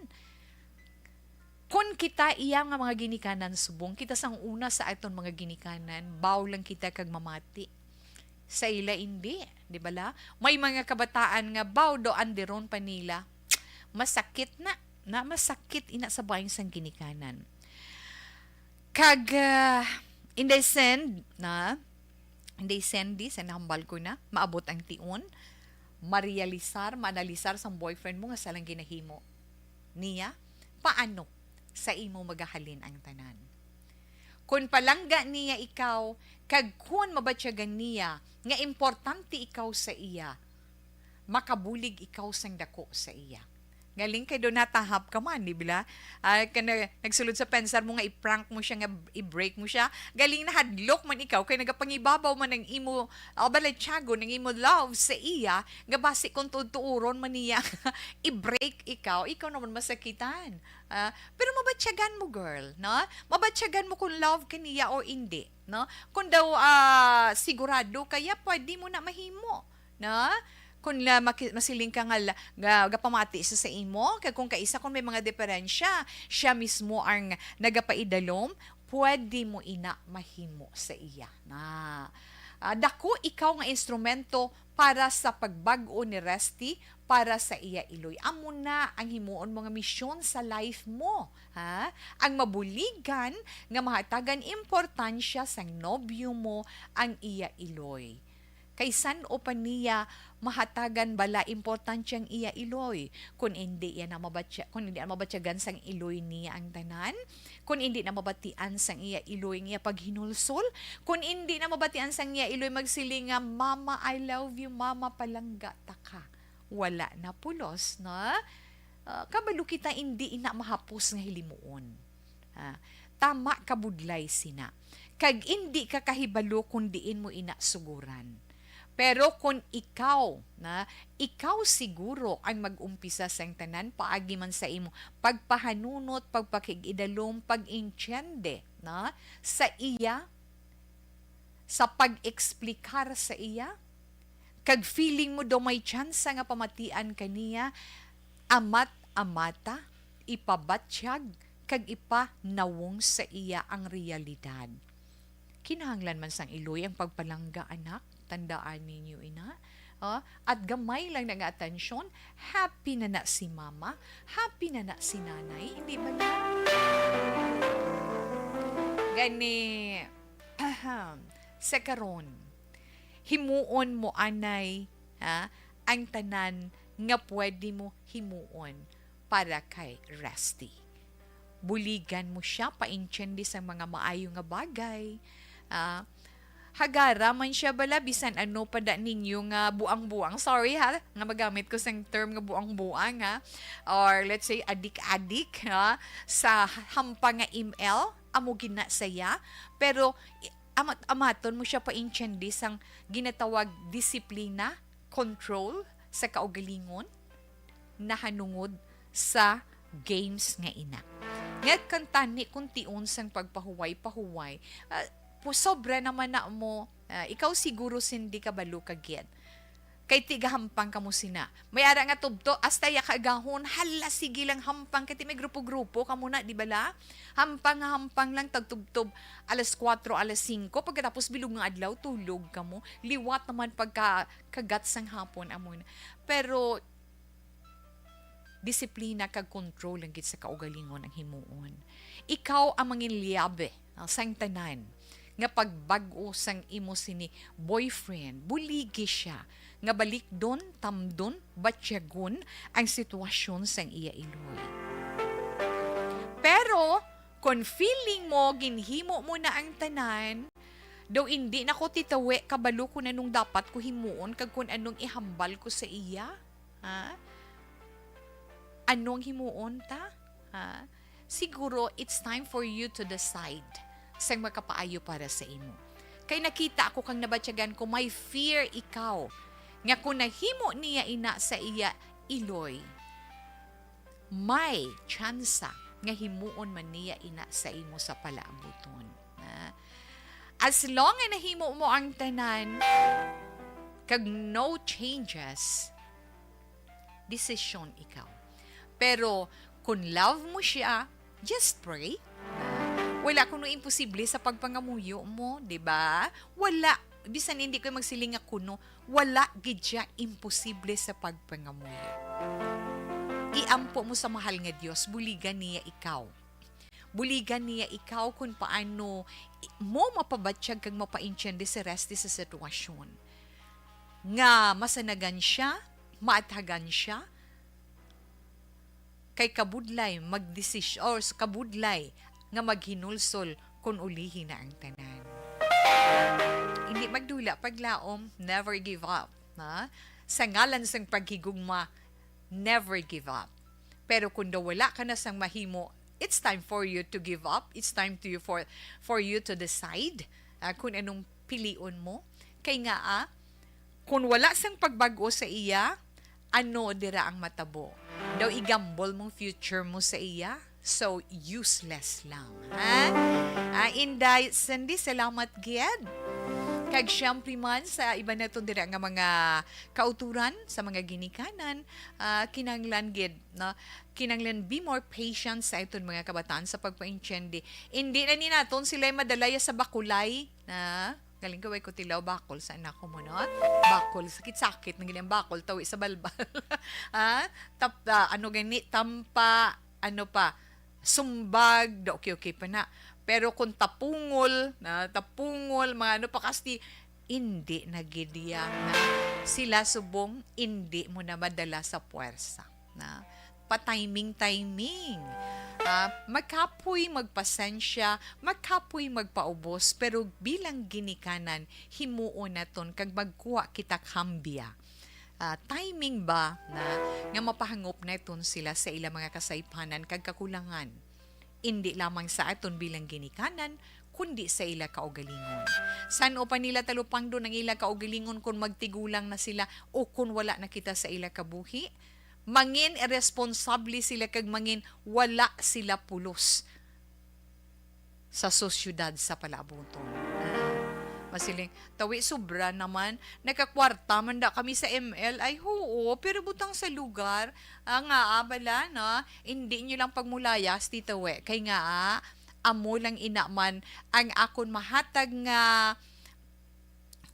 Kung kita iya nga mga ginikanan subong, kita sang una sa aton mga ginikanan, baw lang kita kag mamati. Sa ila hindi, di ba la? May mga kabataan nga baw do anderon pa nila, masakit na masakit ina sa bayang sang ginikanan. Kag inday send di sa nahambal ko na maabot ang tion, maanalisar sang boyfriend mo nga salang ginahimo niya, paano sa imo magahalin ang tanan. Kung palangga niya ikaw, kag kun mabatyagan niya nga importante ikaw sa iya, makabulig ikaw sang dako sa iya. Galing kay do natahap ka man, di ba? Nagsulod sa pensar mo nga i-prank mo siya, nga i-break mo siya. Galing na hadlok man ikaw, kay nagapangibabaw man ng imo, balatsago, ng imo love sa iya, nga basi kung tutuuron man niya, i-break ikaw naman masakitan. Pero mabatsyagan mo, girl, no? Mabatsyagan mo kung love ka niya o hindi, no? Kung daw sigurado kaya, pwede mo na mahimo, no? Kung masiling ka nga gapamati sa imo, kaya kung kaisa kung may mga diferensya, siya mismo ang nagapaidalom, pwede mo ina mahimo sa iya. Dako ikaw nga instrumento para sa pagbag-o ni Resty, para sa iya iloy. Amo na ang himuon mga misyon sa life mo. Ang mabuligan nga mahatagan importansya sang nobyo mo ang iya iloy. Kaysan o pa niya mahatagan bala importansyang iya iloy. Kung hindi na mabatsyagan sang iloy niya ang tanan, kung hindi na mabatian sang iya iloy niya paghinulsol, kung hindi na mabatian sang iya iloy magsiling nga, Mama, I love you, Mama, palangga ta ka. Wala na pulos, no? Kabalo kita hindi ina mahapos nga hilimuon. Tama kabudlay sina. Kag hindi ka kahibalo kung diin mo ina suguran. Pero kung ikaw siguro ang mag-umpisa sa tanan, paagi man sa imo, pagpahanunot, pagpakigidalom, pag-intyende, sa iya, sa pag-eksplikar sa iya, kag feeling mo do may chance nga pamatian kaniya, amata, ipabatsyag, kag ipanawong sa iya ang realidad. Kinahanglan man sang iloy ang pagpalangga, anak. Tandaan ninyo, ina. At gamay lang nga atensyon, happy na si mama, happy na si nanay, hindi ba na? Gani, sa karon, himuon mo anay, ang tanan nga pwede mo himuon para kay Resty. Buligan mo siya, paintyendi sa mga maayo nga bagay, hagara man siya bala bisan ano pada ninyo nga buang-buang. Sorry ha, nga magamit ko sang term nga buang-buang ha. Or let's say adik-adik ha, sa hampang nga email, amo gina saya, pero amaton mo siya paintyendi sang ginatawag disiplina, control sa kaugalingon na hanungod sa games nga ina. Nga't kantani kung tiun sang pagpahuway-pahuway, sobra naman na mo, ikaw siguro sindi ka balo kagyan. Kay tigahampang ka mo sina. May ara nga tubto, hasta ya kagahon, hala sige lang hampang, kati may grupo-grupo ka muna, di bala? Hampang lang, tagtubtob, alas 4, alas 5, pagkatapos bilog nga adlaw, tulog ka mo. Liwat naman pagka kagat sang hapon, amon. Pero, disiplina kag control lang gid sa kaugalingon ang himuon. Ikaw ang mangin liabe sang tanan nga pagbag-o sang imo sini boyfriend, buligi siya nga balik don, tamdon, batyagon ang sitwasyon sang iya iloy. Pero kung feeling mo ginhimo mo na ang tanan, daw hindi na ko titawi kabalo ko na nung dapat ko himuon kag kung anong ihambal ko sa iya. Ha? Anong himuon ta? Ha? Siguro it's time for you to decide sang makapaayo para sa imo. Kay nakita ako kang nabatyagan ko, may fear ikaw. Nga kung nahimo niya ina sa iya iloy, may tsansa nga himuon man niya ina sa imo sa palaabuton. Ha? As long as nahimo mo ang tanan, kag no changes, decision ikaw. Pero kung love mo siya, just pray. Wala kuno imposible sa pagpangamuyo mo, di ba? Wala. Bisan hindi ko magsiling nga kuno, wala gid siya imposible sa pagpangamuyo. Iampo mo sa mahal nga Dios, buligan niya ikaw. Buligan niya ikaw kung paano mo mapabatsyag kag mapaintyende sa rest sa sitwasyon. Nga masanagan siya, maatagan siya, kay kabudlay magdesisyon or kabudlay nga maghinulsol kung ulihin na ang tanan. Hindi magdula paglaom, never give up. Ha? Sa ngalan sang paghigugma, never give up. Pero kung daw wala ka na sang mahimo, it's time for you to give up. It's time to you for you to decide kung anong pilion mo. Kay nga kung wala sang pagbago sa iya, ano dira ang matabo? Daw igambol mong future mo sa iya? So, useless lang. Ha? Inday, Sandy, salamat gid. Kag syempre man sa iba na dira nga mga kauturan sa mga ginikanan, kinanglan gid, no? Kinanglan be more patient sa iton mga kabataan sa pagpaintyende. Hindi na ni naton sila madalaya sa bakulay, na galing kaway ko tilaw bakol sa anak ko mo, no? Bakol, sakit-sakit ng gilang bakol tawi sa balbal. Ano gani, tampa, ano pa, sumbag, okay pa na. Pero kung tapungol, mga ano pa kasi, hindi na gidiyang na sila subong, hindi mo na madala sa puwersa. Na pa-timing. Magkapoy magpasensya, magkapoy magpaubos, pero bilang ginikanan, himuon naton kag magkuha kita kambya. Timing ba na nga mapahangop na iton sila sa ilang mga kasaypanan kag kakulangan. Hindi lamang sa aton bilang ginikanan, kundi sa ila kaugalingon. San o pa nila talupang doon ang ila kaugalingon kung magtigulang na sila o kung wala na kita sa ila kabuhi? Mangin irresponsable sila kag mangin wala sila pulos sa sosyudad sa palabuton. Masiling, tawi sobra naman, nakakwarta man da kami sa ML, ay oo, pero butang sa lugar, nga bala, no? Hindi nyo lang pagmulayas, tita we, kay nga, amo lang inaman, ang akon mahatag nga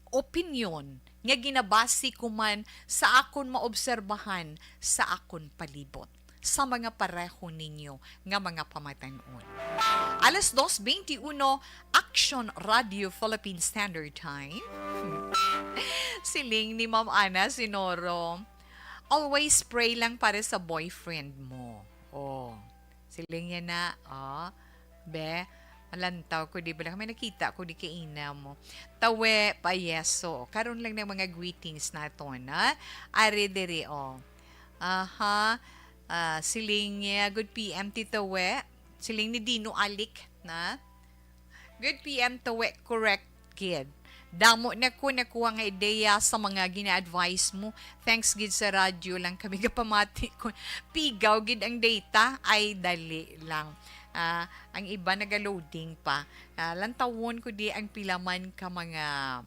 opinion, nga ginabasi ko man sa akon maobserbahan sa akon palibot, sa mga pareho ninyo nga mga pamatanon. Alas 2:21, Action Radio Philippine Standard Time. Siling ni Ma'am Ana Sinoro, always pray lang para sa boyfriend mo. Oh, siling yan na, be, malantaw ko, di ba lang, may nakita ko di kaina mo. Tawe, payeso. Karoon lang ng mga greetings naton, ha? Ari diri, siling good PM Tito We, siling ni Dino Alik, na? Good PM Tawe, correct kid. Damo na ko nakuha nga ideya sa mga gina-advise mo. Thanks gid sa radyo lang kami kapamati ko. Pigaw gid ang data ay dali lang. Ang iba naga-loading pa. Lantawon ko di ang pilaman ka mga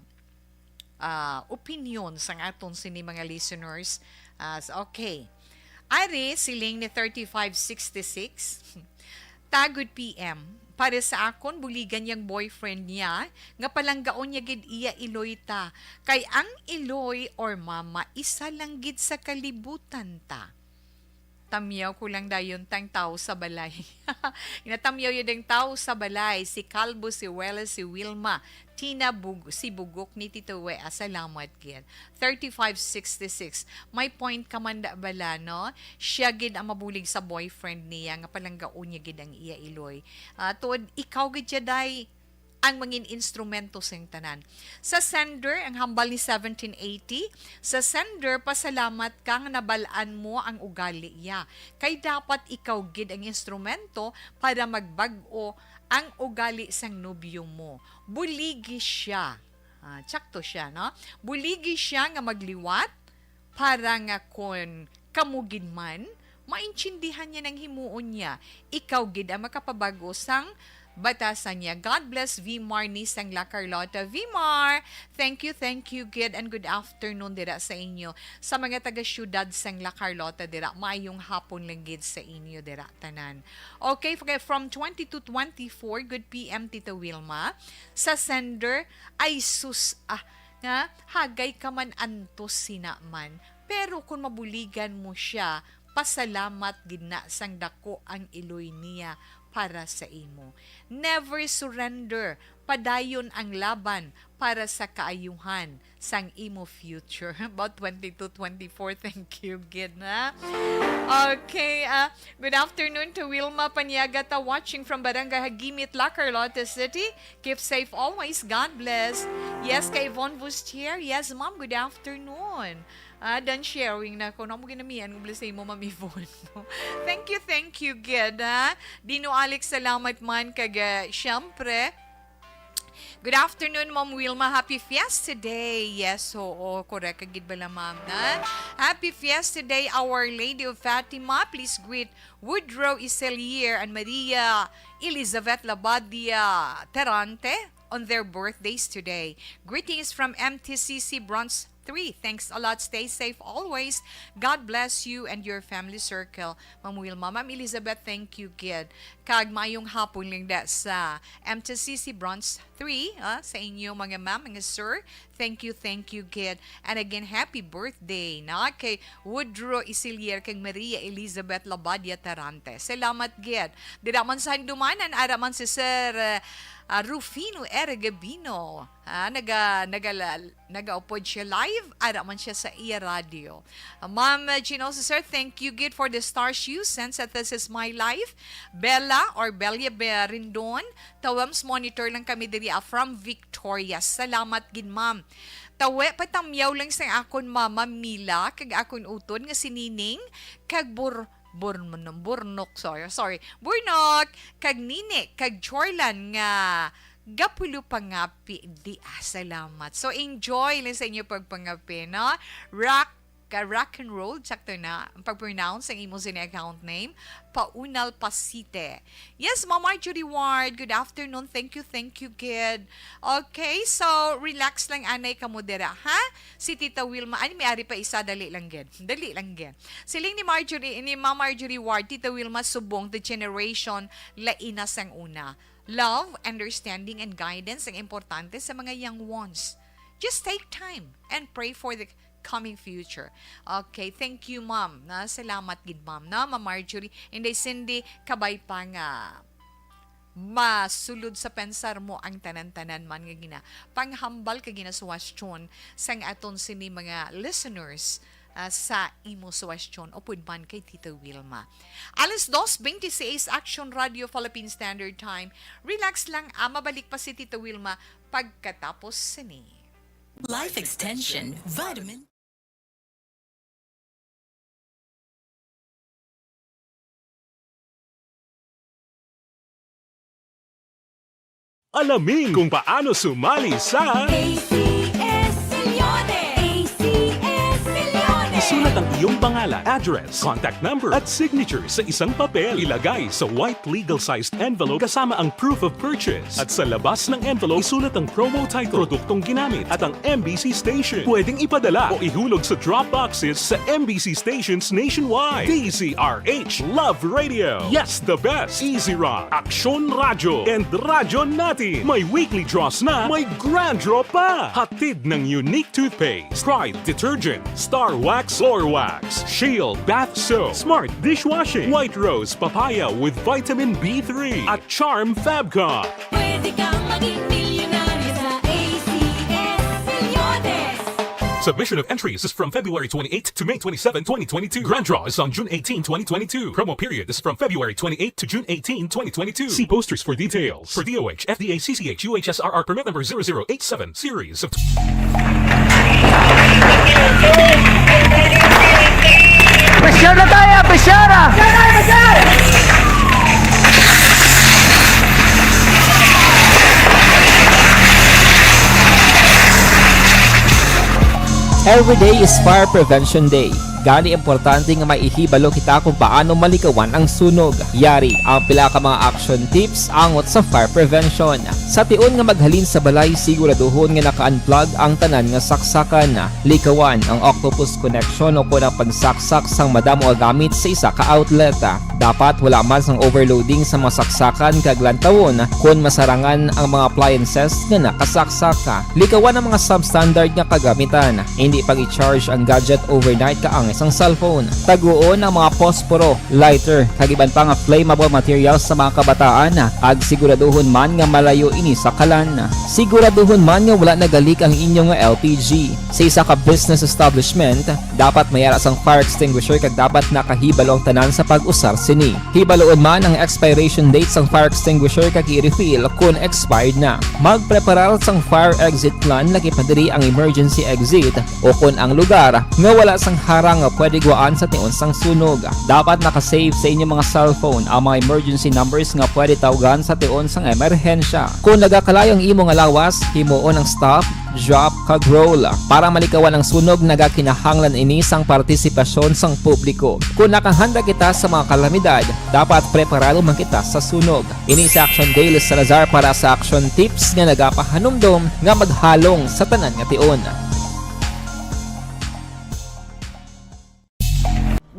opinion sa aton sini mga listeners. Okay. Ari, siling ni 3566. Tagod PM. Para sa akon, buligan yang boyfriend niya, nga palanggaon niya gid iya iloy ta. Kay ang iloy or mama, isa lang gid sa kalibutan ta. Inatamyaw ko lang dayon tang tao sa balay. Inatamyaw yun ang tao sa balay. Si Calvo, si Wela, si Wilma, Tina, si Bugok ni Tito Wea. Salamat gid. 3566. May point ka man da bala, no? Siya gid ang mabulig sa boyfriend niya nga palanggaon niya gid ang iya iloy. Tuod ikaw gid siya day ang mangin instrumento sa tanan. Sa sender, ang hambal ni 1780, sa sender, pasalamat kang nabalaan mo ang ugali niya. Kay dapat ikaw gid ang instrumento para magbag-o ang ugali sang nobyo mo. Buligi siya. Tsakto siya, no? Buligi siya nga magliwat para nga kon kamugid man, maintindihan niya ng himuon niya. Ikaw gid ang makapabago sang batasan niya. God bless Vmar ni sang La Carlota. Vmar, thank you, good and good afternoon dira sa inyo. Sa mga taga-syudad sang La Carlota dira, maayong hapon lang gid sa inyo dira tanan. Okay, from 20 to 24, good PM Tita Wilma. Sa sender, ay sus, nga, hagay ka man antos sinaman. Pero kung mabuligan mo siya, pasalamat gid na sang dako ang iloy niya para sa imo. Never surrender. Padayon ang laban para sa kaayuhan sang imo future. About 22-24. Thank you, Gid, na. Okay, good afternoon to Wilma Paniagata watching from Barangay Hagimit, La Carlota City. Keep safe always. God bless. Yes, kay Yvonne Bustier. Yes, ma'am. Good afternoon. Done sharing na ko. Namu ginamian ng blessay mo, Mami Yvonne. Thank you, Gid. Dino Alex, salamat man kag syempre. Good afternoon, Ma'am Wilma. Happy Fiesta Day. Yes, oo, correct. Kagid bala, Ma'am, na. Happy Fiesta Day, Our Lady of Fatima. Please greet Woodrow Iselier and Maria Elizabeth Labadia Terante on their birthdays today. Greetings from MTCC Bronx 3. Thanks a lot. Stay safe always. God bless you and your family circle. Ma'am Wilma. Ma'am Elizabeth, thank you, Gid. Kag mayong hapon lang da sa MTCC Bronx 3, sa inyo mga ma'am, mga sir. Thank you, Gid. And again, happy birthday na kay Woodrow Isilier kay Maria Elizabeth Labadia Tarante. Salamat, Gid. Diraman sa dumanan, araman si Sir Rufino Ergabino. Nag-upload siya live. Araman siya sa iya radio. Ma'am Ginosa, sir, thank you, Gid, for the stars you sent sa This Is My Life. Bella or Belia Berindon. Tawams monitor lang kami diri from Victoria. Salamat, Gid, ma'am. Tawe, patamyaw lang sa akon mama Mila, kag akon uton nga sinining, kag Burnok, Burnok, kag Nini, kag Chorlan nga gapulo pangapi di salamat. So enjoy lang sa inyo pagpangapi, no? Rock and roll, sakto na ang pag-pronounce ang imo sin account name, Paunal Pasite. Yes, Ma'am Marjorie Ward, good afternoon. Thank you, Kid. Okay, so relax lang anay ka mo dira, ha? Si Tita Wilma, may ari pa isa, dali lang gid. Siling ni Ma'am Marjorie Ward, Tita Wilma subong the generation lainas ang una. Love, understanding, and guidance ang importante sa mga young ones. Just take time and pray for the coming future. Okay, thank you, ma'am. Salamat gid, ma'am. Ma'am Marjorie, inday Cindy, kabay pa nga masulod sa pensar mo ang tanan-tanan man nga gina. Panghambal ka ginasuwasyon sang aton sini mga listeners sa imo suwestyon o pudman kay Tita Wilma. Alas 2:26 Action Radio Philippine Standard Time. Relax lang, mabalik pa si Tita Wilma pagkatapos sini. Life Extension Vitamin. Alamin kung paano sumali sa ACS Milyones! ACS Milyones! Isulat ang iyong pangalan, address, contact number at signature sa isang papel. Ilagay sa white legal-sized envelope kasama ang proof of purchase. At sa labas ng envelope, isulat ang promo title, produktong ginamit at ang MBC station. Pwedeng ipadala o ihulog sa drop boxes sa MBC stations nationwide. DZRH Love Radio. Yes, the best. Easy Rock, Aksyon Radio, and Radyo Natin. May weekly draws na, may grand draw pa. Hatid ng unique toothpaste, Pride Detergent, Star Wax, Floor Wax, Max, Shale Bath Soap, Smart Dishwashing, White Rose Papaya with Vitamin B3 at Charm Fabcon. Pwede kang maging milyonaryo sa ACS Milyones. Submission of entries is from February 28 to May 27, 2022. Grand draw is on June 18, 2022. Promo period is from February 28 to June 18, 2022. See posters for details. For DOH, FDA, CCH, UHSRR permit number 0087, series of... Pressure na tayo, pressure! Every day is Fire Prevention Day. Gani importante nga maihibalo kita kung paano malikawan ang sunog. Yari ang pila ka mga action tips angot sa fire prevention. Sa tion nga maghalin sa balay, siguraduhon nga naka-unplug ang tanan nga saksakan. Likawan ang octopus connection o kung ang pagsaksak sang madamo nga gamit sa isa ka outlet. Dapat wala man sang overloading sa mga saksakan kag lantawon kung masarangan ang mga appliances nga nakasaksak. Likawan ang mga substandard nga kagamitan. Hindi pag i-charge ang gadget overnight kaang isang cellphone. Taguon ang mga posporo, lighter, kag iban pa nga flammable materials sa mga kabataan. Ag siguraduhon man nga malayo ini sa kalan. Siguraduhon man nga wala nagalik ang inyong nga LPG. Sa isa ka business establishment, dapat mayara sang fire extinguisher kag dapat nakahibalo ang tanan sa pag-usar sini. Hibaloon man ang expiration date sang fire extinguisher kag i-refill kung expired na. Magpreparar sang fire exit plan laki padiri ang emergency exit o kung ang lugar nga wala sang harang nga pwede guwaan sa tion sang sunog. Dapat nakasave sa inyong mga cellphone ang mga emergency numbers nga pwede tawagan sa tion sang emerhensya. Kung nagakalayo ang imo nga lawas, himuon ang stop, drop, kag roll. Para malikawan ang sunog, nagakinahanglan ini sang partisipasyon sang publiko. Kung nakahanda kita sa mga kalamidad, dapat preparado man kita sa sunog. Ini sa Action Daily Salazar para sa action tips nga nagapahanumdom nga maghalong sa tanan nga tion.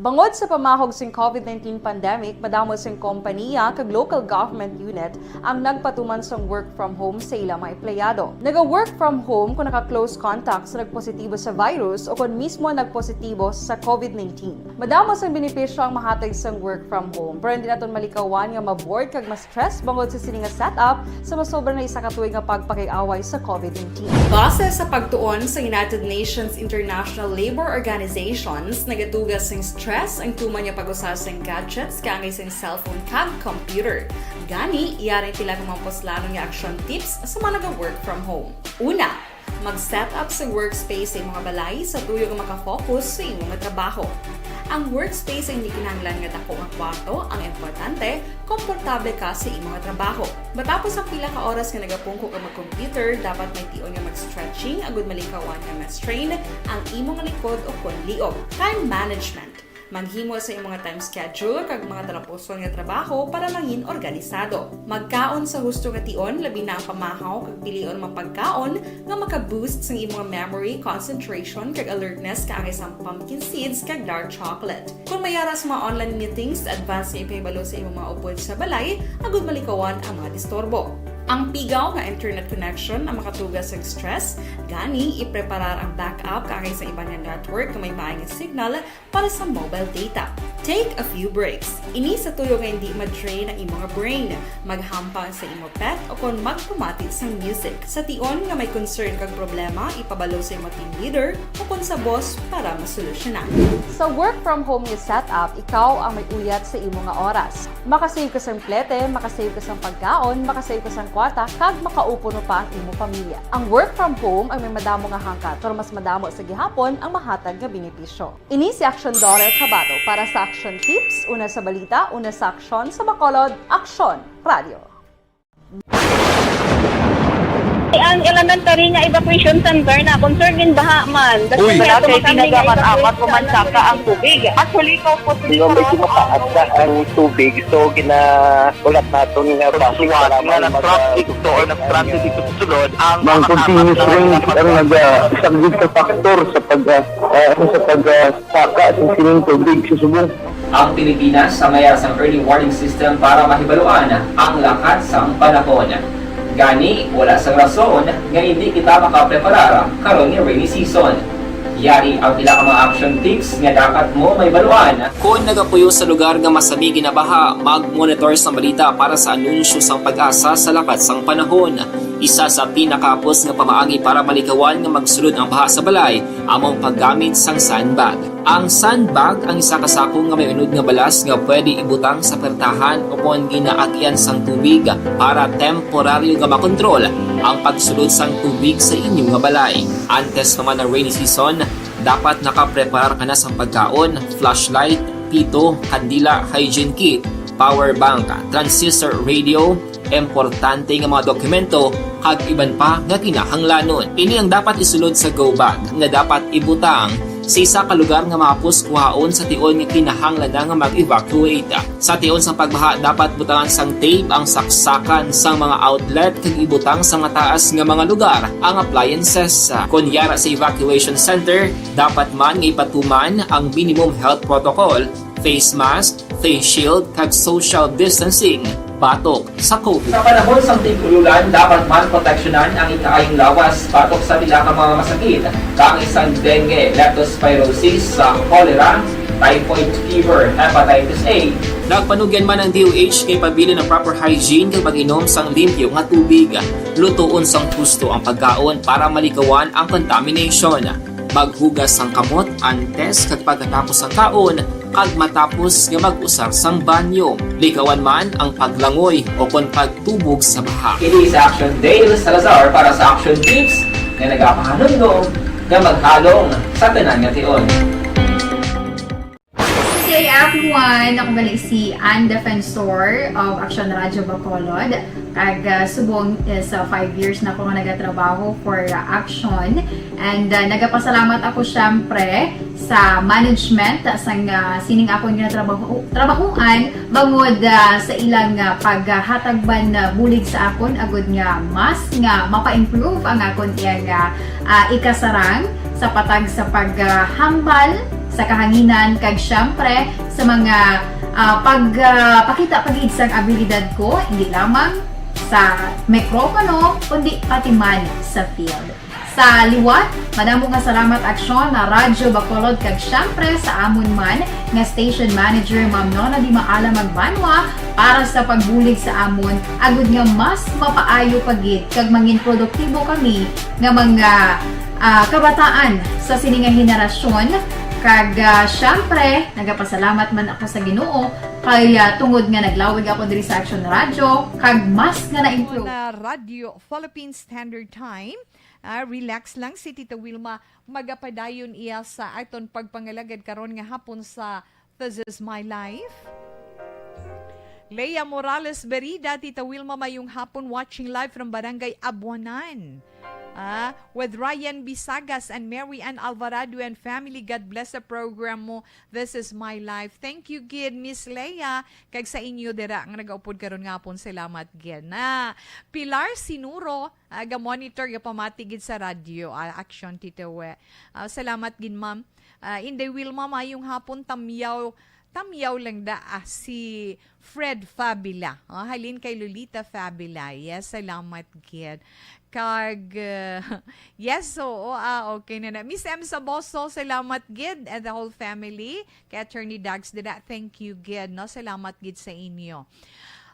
Bangod sa pamahog sing COVID-19 pandemic, madamo sing kompanya kag local government unit ang nagpatuman sang work from home sa ilang mga empleyado. Naga-work from home kung naka-close contact sa nagpositibo sa virus o kung mismo nagpositibo sa COVID-19. Madamo sang benepisyo ang mahatag sang work from home, pero hindi naton malikawan nga ma-bored kag ma-stress bangod sa sini nga setup sa masobra na isa ka tuig nga pagpakiaway sa COVID-19. Base sa pagtuon sa United Nations International Labour Organizations, nagatugas sing stress ang tuman niya pag-usar sa gadgets kangay sa cellphone kag computer. Gani, iyarin tila kung mga poslanong nga action tips sa mga nag-work from home. Una, mag-set up sa workspace sa mga balay sa tuyo nga makafocus sa imong trabaho. Ang workspace ay hindi kinahanglan nga dako nga kwarto, ang importante, komportable ka sa imong trabaho. Matapos ang pila ka oras nga nagapungko ka mag-computer, dapat may tion nga mag-stretching agud malikawan nga ma-strain ang imong likod o kon liog. Time management. Maghimo sa imong time schedule kag mga talapuson nga trabaho para mangin organisado. Magkaon sa husto nga tion, labi na ang pamahaw kag pilion mapagkaon nga maka-boost sa imong memory, concentration kag alertness kaangay sa pumpkin seeds kag dark chocolate. Kung mayara sa mga online meetings, advance nga ipahibalo sa imong mga upod sa balay, agud malikawan ang mga disturbo. Ang pigaw nga internet connection ang makatugas sa stress, gani ipreparar ang backup kaangay sa ibang nga network nga may maayong signal para sa mobile data. Take a few breaks. Ini sa tuyo nga hindi ma-drain ang imong brain, maghampang sa imong pet o kung magpumati sa music. Sa tion nga may concern kag problema, ipabalo sa imong team leader o kung sa boss para masolusyonan. Sa work from home nga setup, ikaw ang may uyat sa imong nga oras. Makasave ka sang plete, makasave ka sang pagkaon, makasave ka sang kwarta, kag makaupo no pa ang imong pamilya. Ang work from home ay may madamo nga hangkat, pero mas madamo sa gihapon ang mahatag nga benepisyo. Ini si Action Dorel Cabato para sa Action Tips, una sa balita, una sa aksyon, sa Bacolod, Aksyon Radio. Ang elementary nga evacuation center na concerned in baha man. Uy, kaya tinagaman apat pumansaka ang tubig. Actually, ikaw po Hindi medyo mataas ang tubig. So, ulat natin nga pagsuwala nga ng traffic to or nag-traffic dito sa sulod. Ang continuous rain ang nag-isang sa factor sa pagsaka at sining tubig sa subong. Ang Pilipinas sa mayara sang early warning system para mahibaluan ang lakat sang panahon. Gani, wala sang rason nga hindi kita makapreparar karon nga rainy season. Yari ang pila ka mga action tips nga dapat mo may baluan. Kung nagapuyo sa lugar nga masabi ginabaha, mag-monitor sa balita para sa anunsyo sang pag-asa sa lakat sang panahon. Isa sa pinakapos nga pamaagi para malikawan nga magsulod ang baha sa balay, among paggamit sang sandbag. Ang sandbag ang isa ka sako nga may unod nga balas nga pwede ibutang sa pertahan o kung ginaagyan sang tubig para temporaryo nga makontrol ang pagsulod sang tubig sa inyong nga balay. Antes naman ng rainy season, dapat nakaprepare ka na sa pagkaon, flashlight, pito, kandila, hygiene kit, power bank, transistor radio, importante nga mga dokumento kag iban pa nga kinahanglanon. Ini ang dapat isulod sa go bag nga dapat ibutang sa isa ka lugar nga mapus kuhaon sa tion nga kinahanglan nga mag-evacuate. Sa tion sa pagbaha dapat butangan sang tape ang saksakan sang mga outlet kag ibutang sa mga taas nga mga lugar ang appliances. Kunyara sa evacuation center, dapat man nga ipatuman ang minimum health protocol, face mask, face shield kag social distancing batok sa COVID. Sa panahon sa tig-ululan, dapat man proteksyonan ang ikaayong lawas batok sa pila ka mga masakit, kang isang dengue, leptospirosis, cholera, typhoid fever, hepatitis A. Nagpanugyan man ang DOH kay pabili ng proper hygiene kag pag-inom sang limpyo nga tubig. Lutuon sang husto ang pagkaon para malikawan ang contamination. Maghugas sang kamot antes kag pagkatapos ang kaon kag matapos nga mag-usar sang banyo. Likawan man ang paglangoy o kon pagtubog sa baha. Kini sa Action Dale Salazar para sa Action Tips nga nagapahanundong nga maghalong sa tanan nga tion. Hey everyone! Ako gali si Ann Defensor of Action Radio Bacolod. Kag subong sa 5 years na ako nga nagatrabaho for Action. And nagapasalamat ako syempre sa management sang sining ako nga trabahuan bangod sa ilang paghatagban bulig sa akon agud nga mas nga mapa-improve ang akon iyang ikasarang sa patag sa paghambal sa kahanginan kag syempre sa mga pagpakita pagid sang abilidad ko hindi lamang sa mikropono kundi pati man sa field. Sa liwat, madamo nga salamat Aksyon na Radyo Bacolod kag syempre sa amon man nga station manager Ma'am Nona Di Maala Magbanwa para sa pagbulig sa amon agud nga mas mapaayo pagid kag mangin produktibo kami nga mga kabataan sa sining nga henerasyon. Kag syempre, nagapasalamat man ako sa Ginoo kay tungod nga naglawig ako diri sa Action Radio kag mas nga na-improve. Na Radio Philippine Standard Time. Relax lang si Tita Wilma magapadayon iya sa aton pagpangalagad karon nga hapon sa This Is My Life. Leia Morales Berida, Tita Wilma mayong hapon watching live from Barangay Abuanan. With Ryan Bisagas and Mary Ann Alvarado and family. God bless the program mo. This is my life. Thank you, Gid, Miss Leia. Kag sa inyo, dira, ang nag-upod karon nga pon. Salamat, Gid. Pilar Sinuro, ga-monitor, ga-pamatigid sa radio. Action, Tito We. Salamat, Gid, ma'am. Inday Wilma, mayong hapon, tamyaw lang si Fred Fabila. Halin kay Lolita Fabila. Yes, salamat, Gid. Kag, yes, so, okay na. Miss M. Saboso, salamat, Gid, and the whole family. Kay Attorney Dags, thank you, Gid, no? Salamat, Gid, sa inyo.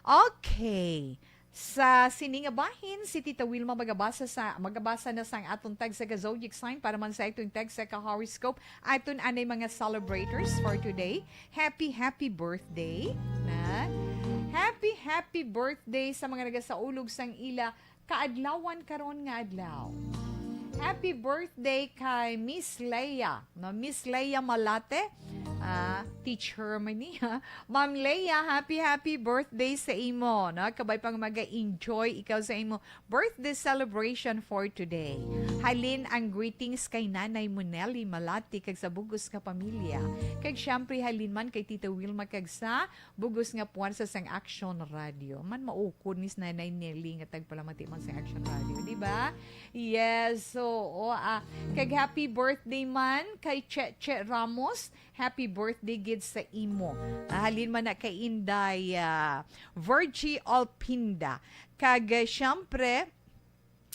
Okay. Sa siningabahin, si Tita Wilma magabasa na sa atong tag sa zodiac sign para man sa itong tag sa horoscope. Aton anay mga celebrators for today. Happy birthday. Happy birthday sa mga nagasaulog sang ila kaadlawan karon nga adlaw. Happy birthday kay Miss Leia. Miss Leia Malate. Teacher man niya. Ma'am Leia, happy birthday sa imo. Kabay pang mag-enjoy ikaw sa imo birthday celebration for today. Halin ang greetings kay Nanay Monelli Malati kag sa bugos ka pamilya. Kag syempre halin man kay Tita Wilma kag sa bugos nga puwan sa sang Action Radio. Man maukod ni Nanay Nelly nga tagpalamati man sa Action Radio, di ba? Yes, so kag happy birthday man kay Che Ramos. Happy birthday, Gid, sa imo. Halin man na kay Inday Virgie Alpinda. Kag syempre,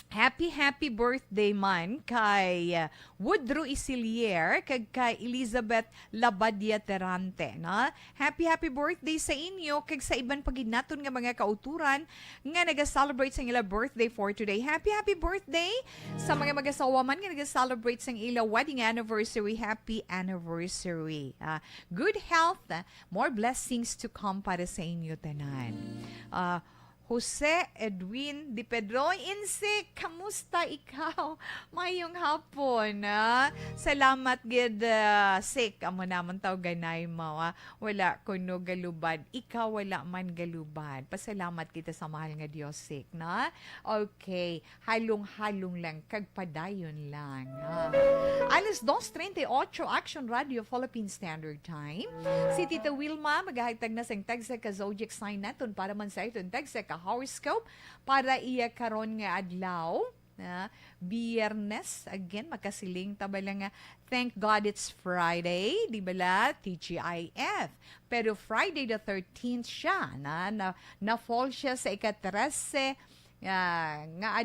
happy birthday man kay Woodrow Isilier kag kay Elizabeth Labadia Terante, na happy birthday sa inyo kag sa iban paginaton nga mga kauturan nga naga-celebrate sa ila birthday for today. Happy birthday sa mga mag-asawa man nga naga-celebrate sa ila wedding anniversary. Happy anniversary. Good health, more blessings to come para sa inyo tanan. Jose Edwin Di Pedro Insik, kamusta ikaw? Mayong hapon, Salamat gid, Sik. Amo naman taw ganay mo, Wala kuno galubad. Ikaw wala man galubad. Pasalamat kita sa mahal nga Dios, Sik, na? Okay, halong-halong lang, kagpadayon lang. Alas 2:38, Action Radio Philippine Standard Time. Si Tita Wilma maghahagtag na sang tagsa ka zodiac sign naton para man sa iton tagsa ka horoscope para iya karon nga adlaw, Biyernes, again makasiling tabala nga thank God it's Friday, di bala TGIF, pero Friday the 13th siya na fall siya sa ika-13 nga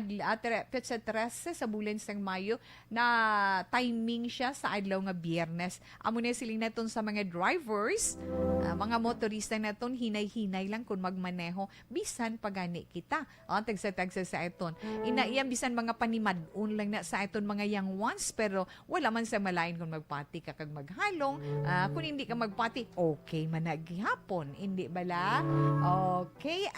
sa 13 sa bulan sang Mayo, na timing siya sa adlaw nga Biyernes. Amo na siling naton sa mga drivers, mga motorista naton, hinay-hinay lang kung magmaneho bisan pagani kita. Tagsa sa iton. Inaiyang bisan mga panimadun lang na sa iton mga young ones, pero wala man sa malain kung magpati ka kag maghalong. Kung hindi ka magpati, okay man naghihapon. Hindi bala? Okay.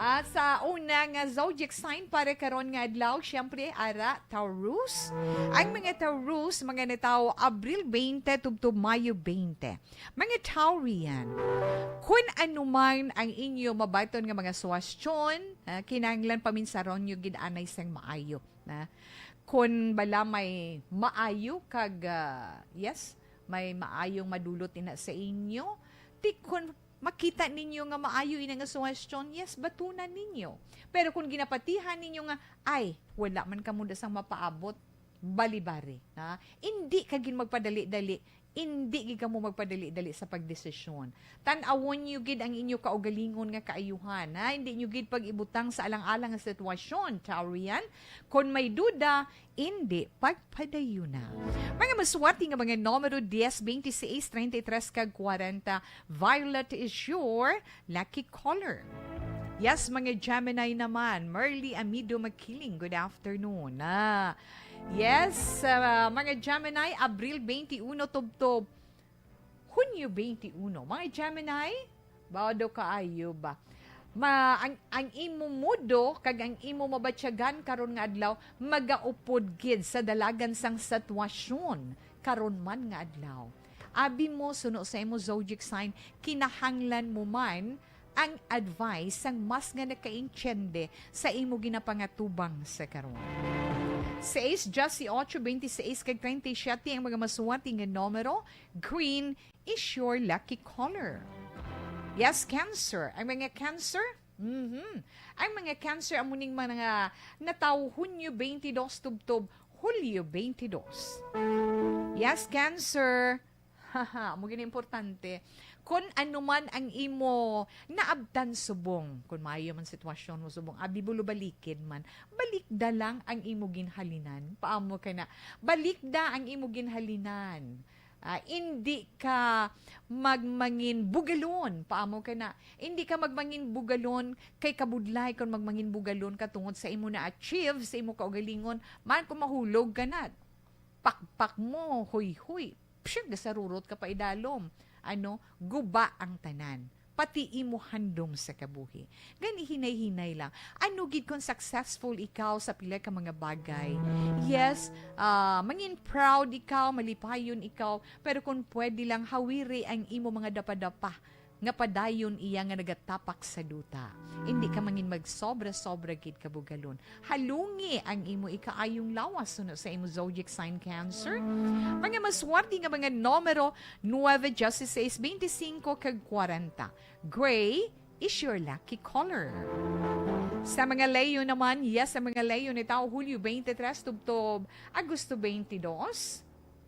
At sa una nga zodiac sign para karon nga adlaw, syempre ara Taurus. Ang mga Taurus, mga nataw Abril 20 tubtob Mayo 20. Mga Taurian, kung anuman ang inyo mabaton nga mga suwastyon, kinahanglan paminsaron nyo gid-anay sang maayo. Kung bala may maayo kag may maayong madulot ina sa inyo, kung makita ninyo nga maayo ina nga suwestyon, batunan ninyo. Pero kung ginapatihan ninyo nga, ay, wala man ka muna sang mapaabot, balibari. Hindi ka gin magpadali-dali, hindi ka mo magpadali-dali sa pagdesisyon. Tan-awon nyo gid ang inyo kaugalingon nga kaayuhan. Hindi nyo gid pag-ibutang sa alang-alang nga sitwasyon, Taurian. Kung may duda, hindi pagpadayo na. Mga maswati nga mga numero 10, 26, 33, kag 40, violet is your lucky color. Yes, mga Gemini naman, Merly Amido Makiling, good afternoon. Yes, mga Gemini, Abril 21 tubtob Hunyo 21. Mga Gemini, bawdo kaayo ba? Ang imo mudo kag ang imo mabatyagan karon nga adlaw magaupod gid sa dalagan sang sitwasyon karon man nga adlaw. Abi mo suno sa imo zodiac sign, kinahanglan mo man ang advice sang mas nga nakaintyende sa imo ginapangatubang sa karon. 6, just si 8, 26, kag 37 ang mga masuwati nga numero. Green is your lucky color. Yes, Cancer. Ang mga Cancer, ang mga Cancer, amuning mga nataw Hunyo 22 tubtob Hulyo 22. Yes, Cancer. Haha, mo gini importante. Kung ano man ang imo naabdan subong, kung maayo man sitwasyon mo subong, abi bulo balikid man, balikda lang ang imo ginhalinan. Paamo ka na, balikda ang imo ginhalinan. Hindi ka magmangin bugalon. Paamo ka na, hindi ka magmangin bugalon kay kabudlay kung magmangin bugalon ka tungod sa imo na achieve, sa imo kaugalingon, man kung mahulog ka na, pakpak mo, huy-huy, psig, gasarurot ka pa idalom. Guba ang tanan. Pati imo handom sa kabuhi. Gani hinay-hinay lang. Ano gid kung successful ikaw sa pila ka mga bagay? Yes, mangin proud ikaw, malipayon ikaw, pero kung pwede lang hawiri ang imo mga dapa-dapa nga padayon iya nga nagatapak sa duta. Hindi ka mangin magsobra-sobra gid kabugalon. Halungi ang imo ikaayong lawas suno sa imo zodiac sign Cancer. Mga maswerte nga mga numero 9, 16, 25 kag 40. Gray is your lucky color. Sa mga Leo naman, yes, sa mga Leo ni tao Hulyo 23 tubtob Agosto 22.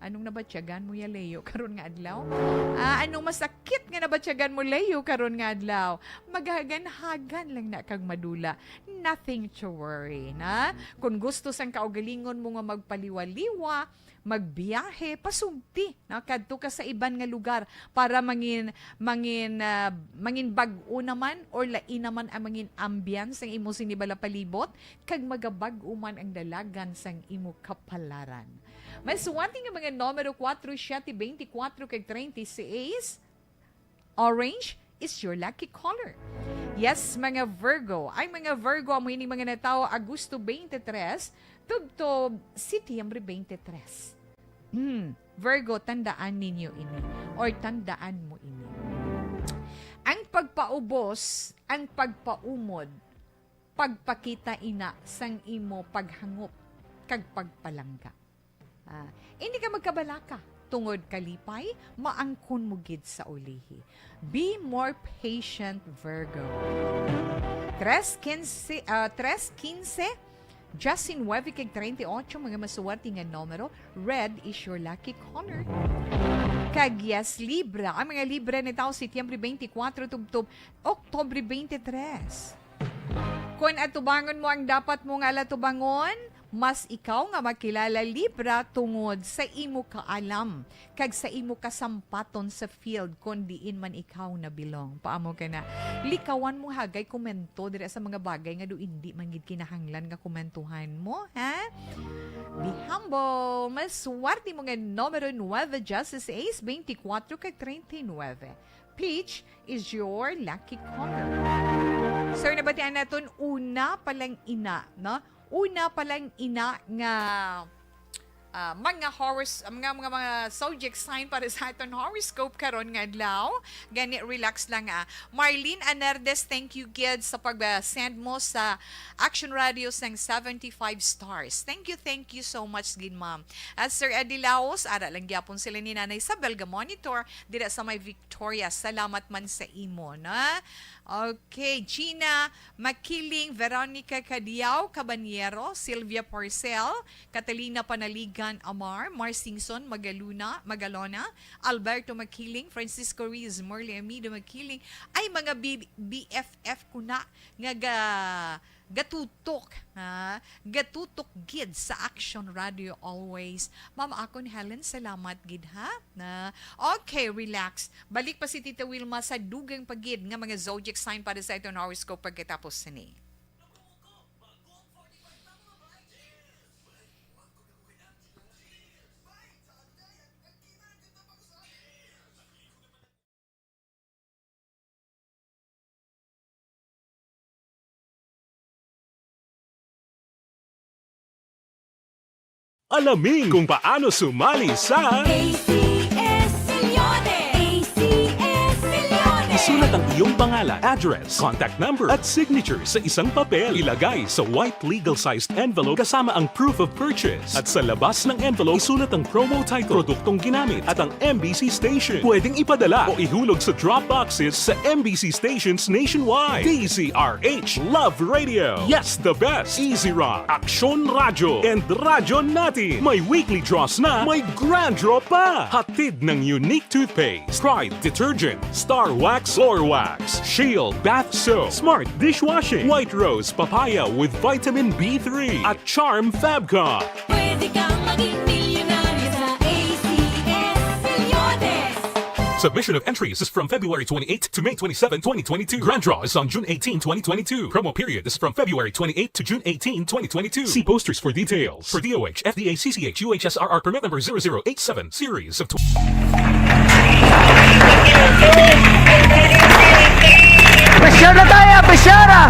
Anong nabatyagan mo ya Leo karon nga adlaw? Anong masakit nga nabatyagan mo Leo karon nga adlaw? Maghagan-hagan lang na kag madula. Nothing to worry, na? Kung gusto sang kaugalingon mo nga magpaliwa-liwa, magbiyahe, pasugti, na? Kadto ka sa iban nga lugar para mangin bag-o naman or lain naman ang mangin ambience ang imo sinibala palibot kag magabag-o man ang dalagan sang imo kapalaran. May suwati nga mga numero 4, 7, 24, kag 36. Orange is your lucky color. Yes, mga Virgo. Ay, mga Virgo, amo ini mga natawo Agosto 23, tubto Setyembre 23. Virgo, tandaan ninyo ini. Or tandaan mo ini. Ang pagpaubos, ang pagpaumod, pagpakita ina sang imo paghangop, kag pagpalangga. Hindi ka magkabalaka. Tungod kalipay, maangkon mo gid sa ulihi. Be more patient, Virgo. 3-15, Justin Webby kag 38, mga masuwati nga numero. Red is your lucky color. Kag yes, Libra. Ang mga Libra na tao, Setyembre 24, tubtob, Oktobre 23. Kung atubangon mo ang dapat mo nga latubangon, mas ikaw nga makilala Libra tungod sa imo kaalam kag sa imo kasampaton sa field kung diin man ikaw na bilong. Paamo ka na. Likawan mo hagay komento dira sa mga bagay nga do hindi man gid kinahanglan nga komentuhan mo, ha? Be humble. Mas swerte mo nga numero 9, Justice Ace 24 kag 39. Peach is your lucky color. Sir, nabatian naton una palang ina, no? Una palang ina nga mga zodiac sign para sa aton horoscope karon nga adlaw. Gani relax lang Marlene Anerdes, thank you gid sa pag-send mo sa Action Radio sang 75 stars. Thank you so much gid ma'am. At Sir Eddie Laos, ara lang gyapon sila ni Nanay sa Belga Monitor dira sa may Victoria. Salamat man sa imo, na. Okay, Gina Makiling, Veronica Cadiao Cabanyero, Sylvia Porcel, Catalina Panaligan Amar, Singson Magalona, Alberto Makiling, Francisco Ruiz, Morley Amido Makiling, ay mga BFF ko na nga gatutok gid sa Action Radio always. Ma'am akon Helen, salamat gid ha. Okay, relax. Balik pa si Tita Wilma sa dugang pagid nga mga zodiac sign para sa itong horoscope pagkatapos ni. Alamin kung paano sumali sa ACS-CILYONES! ACS-CILYONES! Isulat ang iyong pangalan, address, contact number at signature sa isang papel. Ilagay sa white legal-sized envelope kasama ang proof of purchase. At sa labas ng envelope, isulat ang promo title, produktong ginamit at ang MBC station. Pwedeng ipadala o ihulog sa drop boxes sa MBC stations nationwide. DZRH Love Radio. Yes, the best. Easy Rock, Action Radio, and Radyo Natin. May weekly draws na, may grand draw pa. Hatid ng unique toothpaste, Pride Detergent, Star Wax Floor Wax, Shield Bath Soap, Smart Dishwashing, White Rose Papaya with Vitamin B3 at Charm Fabcon. Pwede kang maging milyonaryo sa ACS-CILYONES! Submission of entries is from February 28 to May 27, 2022. Grand draw is on June 18, 2022. Promo period is from February 28 to June 18, 2022. See posters for details. For DOH, FDA, CCH, UHSRR permit number 0087, series of Presyara tayo! Presyara!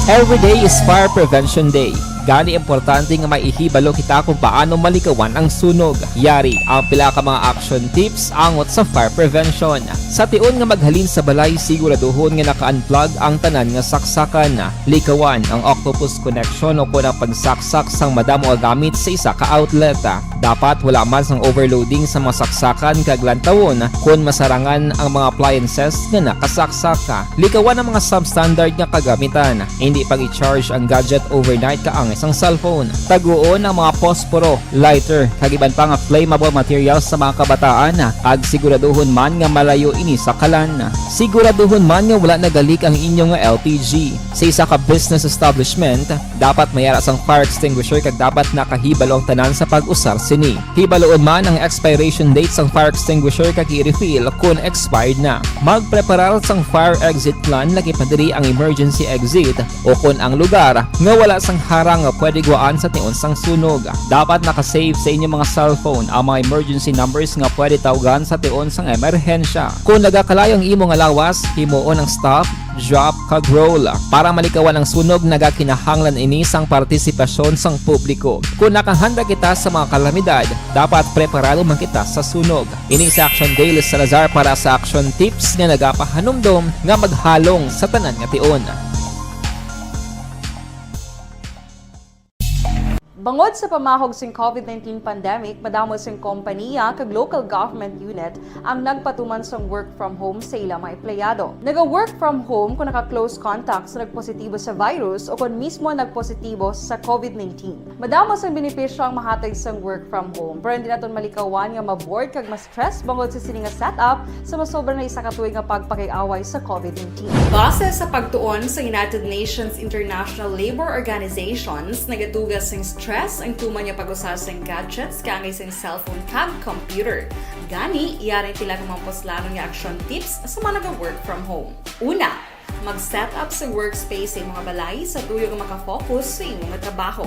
Every day is Fire Prevention Day. Gani importante nga maihibalo kita kung paano malikawan ang sunog. Yari ang pila ka mga action tips angot sa fire prevention. Sa tion nga maghalin sa balay, siguraduhon nga naka-unplug ang tanan nga saksakan. Likawan ang octopus connection o kung ang pagsaksak sang madamo nga gamit sa isa ka outlet. Dapat wala man sang overloading sa mga saksakan kag lantawon kung masarangan ang mga appliances nga nakasaksaka. Likawan ang mga substandard nga kagamitan. Hindi pag i-charge ang gadget overnight kaang isang cellphone. Taguon ang mga posporo, lighter, kag iban pa nga flammable materials sa mga kabataan. Ag siguraduhon man nga malayo ini sa kalan. Siguraduhon man nga wala nagalik ang inyong LPG. Sa isa ka business establishment, dapat mayara sang fire extinguisher kag dapat nakahibalo ang tanan sa pag-usar sini. Hibaloon man ang expiration date sang fire extinguisher kag i-refill kung expired na. Magpreparar sang fire exit plan lagi padiri ang emergency exit o kung ang lugar nga wala sang harang nga pwede guaan sa tion sang sunog. Dapat nakasave sa inyong mga cellphone ang mga emergency numbers nga pwede tawagan sa tion sang emerhensya. Kung nagakalayo ang imong lawas, himuon ang stop, drop kag roll. Para malikawan ang sunog, nagakinahanglan ini sang partisipasyon sang publiko. Kung nakahanda kita sa mga kalamidad, dapat preparado man kita sa sunog. Ini sa Action Daily Salazar para sa action tips nga nagapahanumdom nga maghalong sa tanan nga tion. Bangod sa pamahog sing COVID-19 pandemic, madamo sing kompanya kag local government unit ang nagpatuman sang work from home sa ilang mga empleyado. Naga-work from home kung naka-close contact sa nagpositibo sa virus o kung mismo nagpositibo sa COVID-19. Madamo sang benepisyo ang mahatag sang work from home, pero hindi naton malikawan nga ma-bored kag ma-stress bangod sa sini nga setup sa masobra na isa ka tuig nga pagpakiaway sa COVID-19. Base sa pagtuon sa United Nations International Labour Organizations, nagatugas sing stress ang tuman niya pag-usar sa gadgets kangay sa cellphone kag computer. Gani, iyarin tila ng mga poslanong nga action tips sa mga nag-work from home. Una, mag-set up sa workspace sa mga balay sa tuyo nga makafocus sa imong trabaho.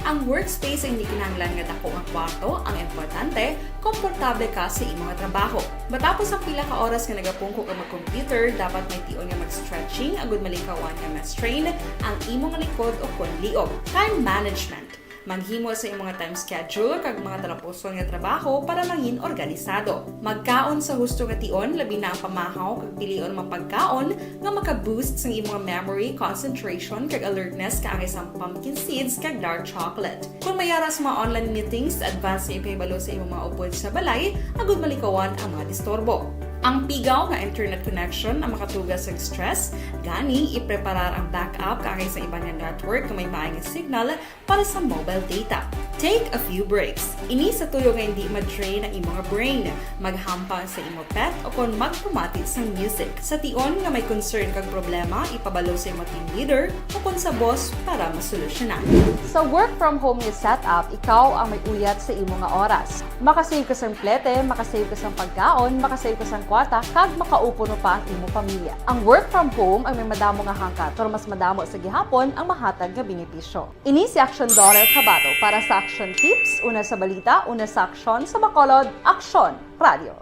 Ang workspace ay hindi kinahanglan nga dako ang kwarto, ang importante, komportable ka sa imong trabaho. Matapos ang pila ka oras nga nagapungko ka mag-computer, dapat may tion nga mag-stretching agud malikawan nga ma-strain ang imong likod o kun liog. Time management. Manghimo sa imong time schedule kag mga talapuson nga trabaho para mangin organisado. Magkaon sa husto nga tion, labi na ang pamahaw kag pilion mapagkaon nga maka-boost sa imong memory, concentration kag alertness kaangay sa pumpkin seeds kag dark chocolate. Kung mayara sa mga online meetings, advance na ipahibalo sa imong mga upod sa balay, agud malikawan ang mga disturbo. Ang pigaw nga internet connection ang makatugas sa stress, gani ipreparar ang backup kaangay sa ibang nga network na may maayong signal para sa mobile data. Take a few breaks. Ini sa tuyo nga hindi ma-drain ang imong brain, maghampang sa imong pet o kung magpumati sa music. Sa tion nga may concern kag problema, ipabalo sa imong team leader o kung sa boss para masolusyonan. Sa work from home nga setup, ikaw ang may uyat sa imong nga oras. Makasave ka sang plete, makasave ka sang pagkaon, makasave ka sang kwarta, kag makaupo no pa ang imong pamilya. Ang work from home ay may madamo nga hangkat, pero mas madamo sa gihapon ang mahatag nga benepisyo. Ini si Action Dorel Cabato para sa Action Tips, una sa balita, una sa aksyon sa Bacolod, Aksyon Radio.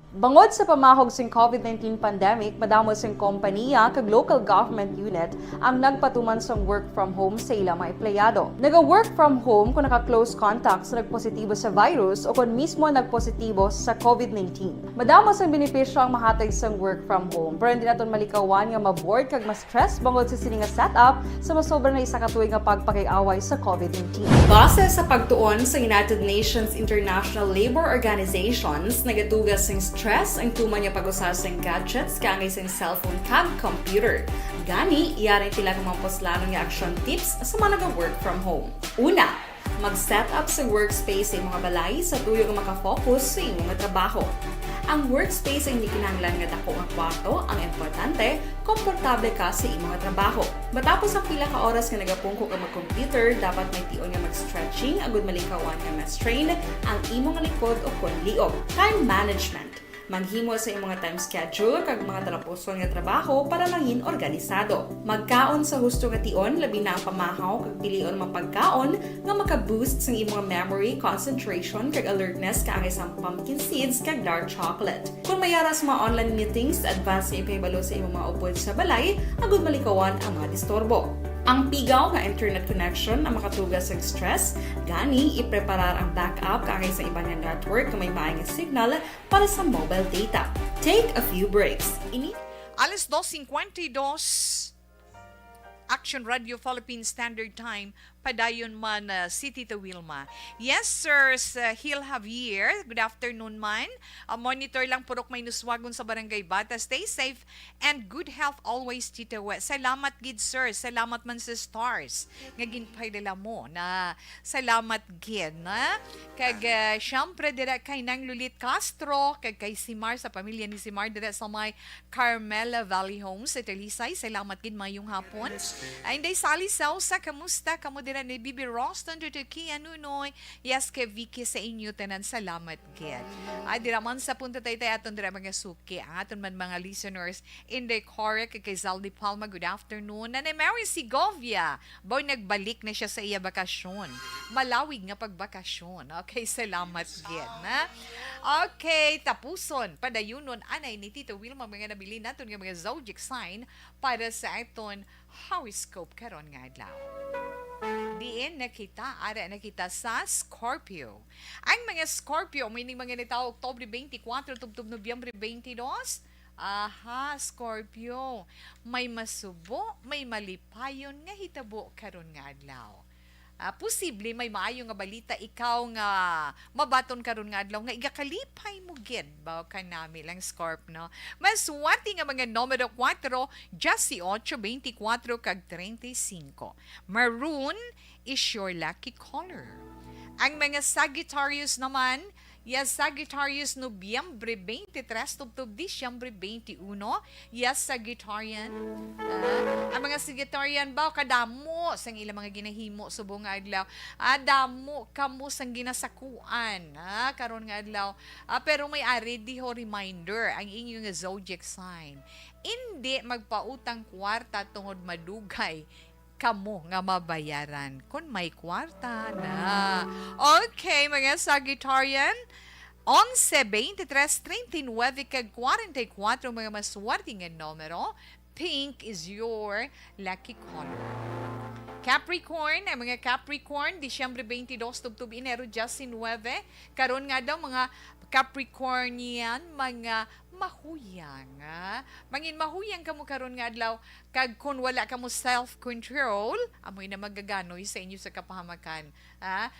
Bangod sa pamahog sing COVID-19 pandemic, madamo sing kompanya kag local government unit ang nagpatuman sang work from home sa ilang mga empleyado. Naga-work from home kung naka-close contact sa nagpositibo sa virus o kung mismo nagpositibo sa COVID-19. Madamo sang benepisyo ang mahatag sang work from home, pero hindi naton malikawan nga ma-bored kag ma-stress bangod sa sini nga setup sa masobra na isa ka tuig nga pagpakiaway sa COVID-19. Base sa pagtuon sa United Nations International Labour Organizations, nagatugas sing stress ang tuman niya pag-usar sa gadgets kaangay sa cellphone kag computer. Gani, iyarin tila ng mga poslanong nga action tips sa mga nag-work from home. Una, mag-set up sa workspace sa mga balay sa tuyo nga makafocus sa imong trabaho. Ang workspace ay hindi kinahanglan nga dako ang kwarto, ang importante, komportable ka sa imong trabaho. Matapos ang pila ka oras nga nagapungko ka mag-computer, dapat may tion nga mag-stretching agud malikawan nga ma-strain ang imong likod o kun liog. Time management. Manghimo sa imong time schedule kag mga talapuson nga trabaho para mangin organisado. Magkaon sa husto nga tion, labi na ang pamahaw kag pilion mapagkaon nga maka-boost sa imong memory, concentration kag alertness kaangay sa pumpkin seeds kag dark chocolate. Kung mayara sa mga online meetings, advance na ipahibalo sa imong mga upod sa balay, agud malikawan ang mga disturbo. Ang pigaw nga internet connection ang makatugas sa stress, gani ipreparar ang backup kaagay sa ibang nga network kung may maayong signal para sa mobile data. Take a few breaks. Alas 2:52, Action Radio Philippine Standard Time, padayon man si Tito Wilma. Yes, sir, Hil Javier. Good afternoon man. Monitor lang purok may nuswagon sa Barangay Bata. Stay safe and good health always, Tito We. Salamat, gid sir. Salamat man sa stars. Nga ginpaydala mo na salamat gid na. Kag syempre dira kay Nang Lulit Castro, kag kay Simar sa pamilya ni Simar dira sa may Carmela Valley Homes sa Talisay. Salamat gid mayong hapon. Ay, Inday Sally Sausa, kamusta? Kamu dira ni Bibi Roston, to Kia Nunoy. Yes, kay Vicky sa inyo, tanan salamat gid. Ay, dira man sa punta tayo aton dira mga suki. Ang aton man mga listeners. Inday Correc, kay Zaldi Palma, good afternoon. Nanay Mary Segovia, boy nagbalik na siya sa iya bakasyon. Malawig nga pagbakasyon. Okay, salamat gid. Na? Okay, tapuson. Padayunon, anay ni Tito Wilma, mga nabili natin nga mga zodiac sign para sa aton horoscope karon nga adlaw. Diin nakita, ara nakita sa Scorpio. Ang mga Scorpio, meaning mga nitaw Oktubre 24 tubtob Nobyembre 22. Aha, Scorpio. May masubo, may malipayon nga hitabo karon nga adlaw. Posible may maayo nga balita ikaw nga mabaton karon nga adlaw nga igakalipay mo gid ba kanami lang Scorp no. Mas wati nga mga numero 4, 18, 24 kag 35. Maroon is your lucky color. Ang mga Sagittarius naman, yes, Sagittarius Nobyembre 23 tubtob Disyembre 21. Yes, Sagittarian. Ang mga Sagittarian ba kadamo sang ilang mga ginahimo subong nga adlaw. Damo kamo sang ginasakuan. Karon nga adlaw. Pero may ari di ho reminder ang inyong zodiac sign. Hindi magpautang kwarta tungod madugay kamo nga mabayaran kung may kwarta na. Okay, mga Sagittarian, 11, 23, 39, kag 44 mga maswerte nga numero. Pink is your lucky color. Capricorn, ay mga Capricorn, Disyembre 22, tubtub Enero 19. Karon nga daw mga Capricornian, mga mahuyang. Mangin mahuyang kamo karon nga adlaw kag kun wala kamo self-control, amoy na magaganoy sa inyo sa kapahamakan.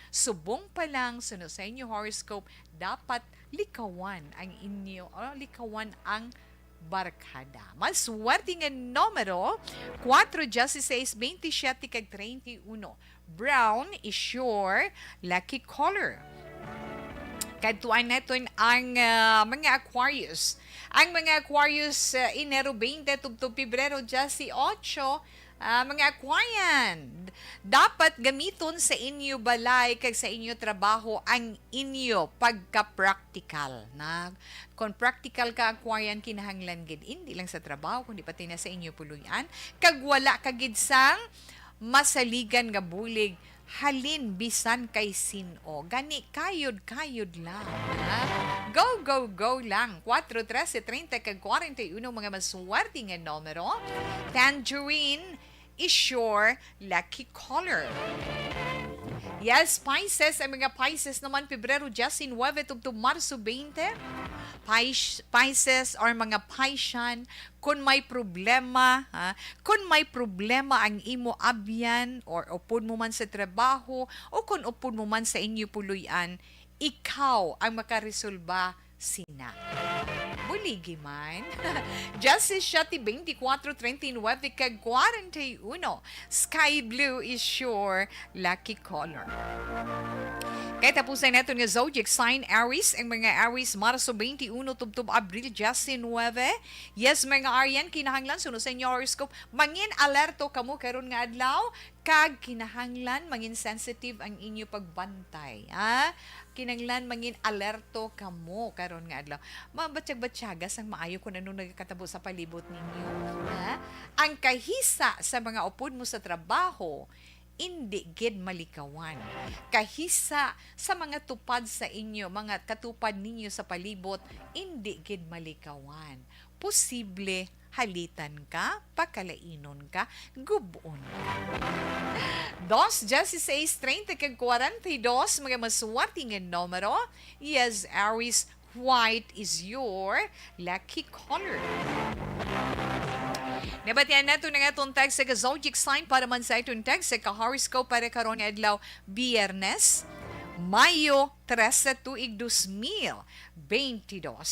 Subong pa lang suno sa inyo horoscope, dapat likawan ang inyo, likawan ang barkada. Mas swerte nga numero 4, 16, 27 kag 31. Brown is your lucky color. Kadtuan natin ang mga Aquarius. Ang mga Aquarius, Enero 20, tubtob Pebrero 18, mga Aquarian, dapat gamiton sa inyo balay kag sa inyo trabaho ang inyo pagka-practical. Kung practical ka Aquarian, kinahanglan gid hindi lang sa trabaho kundi pati na sa inyo puluyan. Kag wala kagid sang masaligan nga bulig, halin bisan kay sino. Gani kayod lang. Go, go, go lang. 4, 13, 30 kag 41 mga maswerte nga numero. Tangerine is your lucky color. Yes, Pisces. Ang mga Pisces naman, Pebrero 19, tubtob Marso 20. Pisces or mga Piscian, kung may problema, kung may problema ang imo abyan or upod mo man sa trabaho o kung upod mo man sa inyo puluyan, ikaw ang makaresolba sina. Buligi man. Justice Shati 24, 39 kag 41. Sky blue is your lucky color. Kaya tapusin natin nga zodiac sign Aries. Ang mga Aries, Marso 21, tubtob Abril 19. Yes, mga Arian, kinahanglan suno sa inyo horoscope. Mangin alerto kamo karon nga adlaw kag kinahanglan mangin sensitive ang inyo pagbantay. Kinahanglan mangin alerto kamo karon nga adlaw. Mabatsyag-batsyagas ang maayo kung anong nagkatabo sa palibot ninyo. Ang kahisa sa mga upod mo sa trabaho, hindi gid malikawan. Kahisa sa mga tupad sa inyo, mga katupad ninyo sa palibot, hindi gid malikawan. Posible halitan ka, pakalainon ka, gubon ka. 2-16-30-42, mga maswerte nga numero. Yes, Aries, white is your lucky color. Nabatian nato na nga itong tag sa zodiac sign para man sa itong tag sa ka-horoscope para karon nga adlaw Biyernes, Mayo 13 tuig 2022.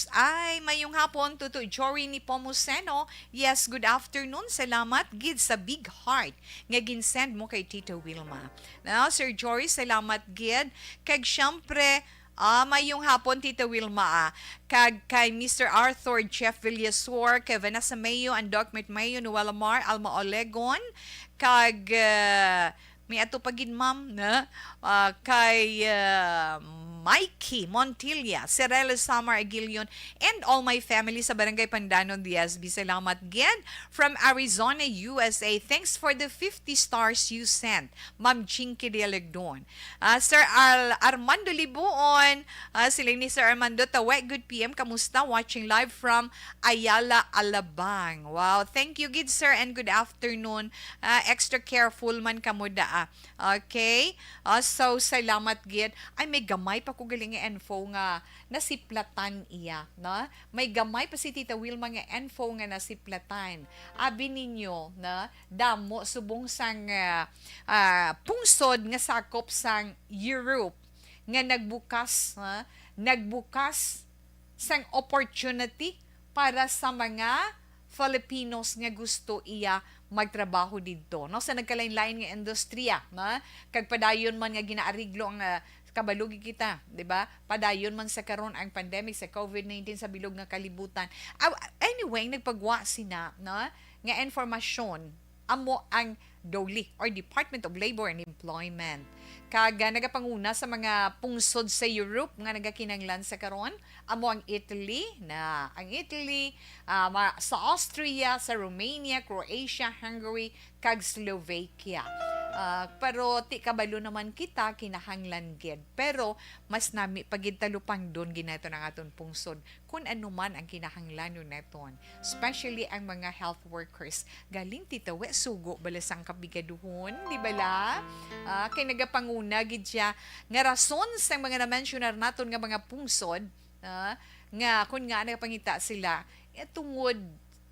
Ay, mayong hapon, Tuto Jory ni Pomuceno. Yes, good afternoon. Salamat, gid sa big heart nga ginsend mo kay Tito Wilma. Now, Sir Jory, salamat, gid. Kag syempre, mayong hapon, Tita Wilma. Kag kay Mr. Arthur Jeff Villasor, kay Vanessa Mayo, and Doc Mayo, Noel Amar, Alma Olegon, kag may ato pagin ma'am na kay Mikey Montilla, Cirela Samar Aguilion, and all my family sa Barangay Pandanon, DSB. Salamat again from Arizona, USA. Thanks for the 50 stars you sent, Ma'am Chinky de Legdon. Sir Armando Libuon, sila ni Sir Armando Tawe, good PM, kamusta? Watching live from Ayala, Alabang. Wow, thank you, good sir, and good afternoon. Extra careful man kamo daa. Okay? So, salamat, gid. Ay, may gamay pa ko galing nga info nga nasiplatan iya, na? May gamay pa si Tita Wilma nga info nga nasiplatan. Abi ninyo, na? Damo subong sang pungsod nga sakop sang Europe nga nagbukas, nagbukas sang opportunity para sa mga Filipinos nga gusto iya magtrabaho dito, no? Sa nagkalain-lain nga industriya, na? Kag padayon man nga ginaariglo ang kabalugi kita, di ba? Padayon man sa karon ang pandemic sa COVID-19 sa bilog nga kalibutan. Anyway, nagpagwa sina, no? Nga informasyon amo ang DOLE or Department of Labor and Employment. Kaga nagapanguna sa mga pungsod sa Europe nga nagakinanglan sa karon, amo ang Italy, na ang Italy, sa Austria, sa Romania, Croatia, Hungary, kag Slovakia. Pero ti kabalo naman kita kinahanglan gid. Pero mas nami pagid talupang don ginato ng aton pungsod kung ano man ang kinahanglan neton. Especially ang mga health workers. Galing titawe sugo balasang kabigaduhon, di bala? Kay nagapanguna gid siya nga rason sa mga na-mentionar naton nga mga pungsod, nga kun nga nagapangita sila tungod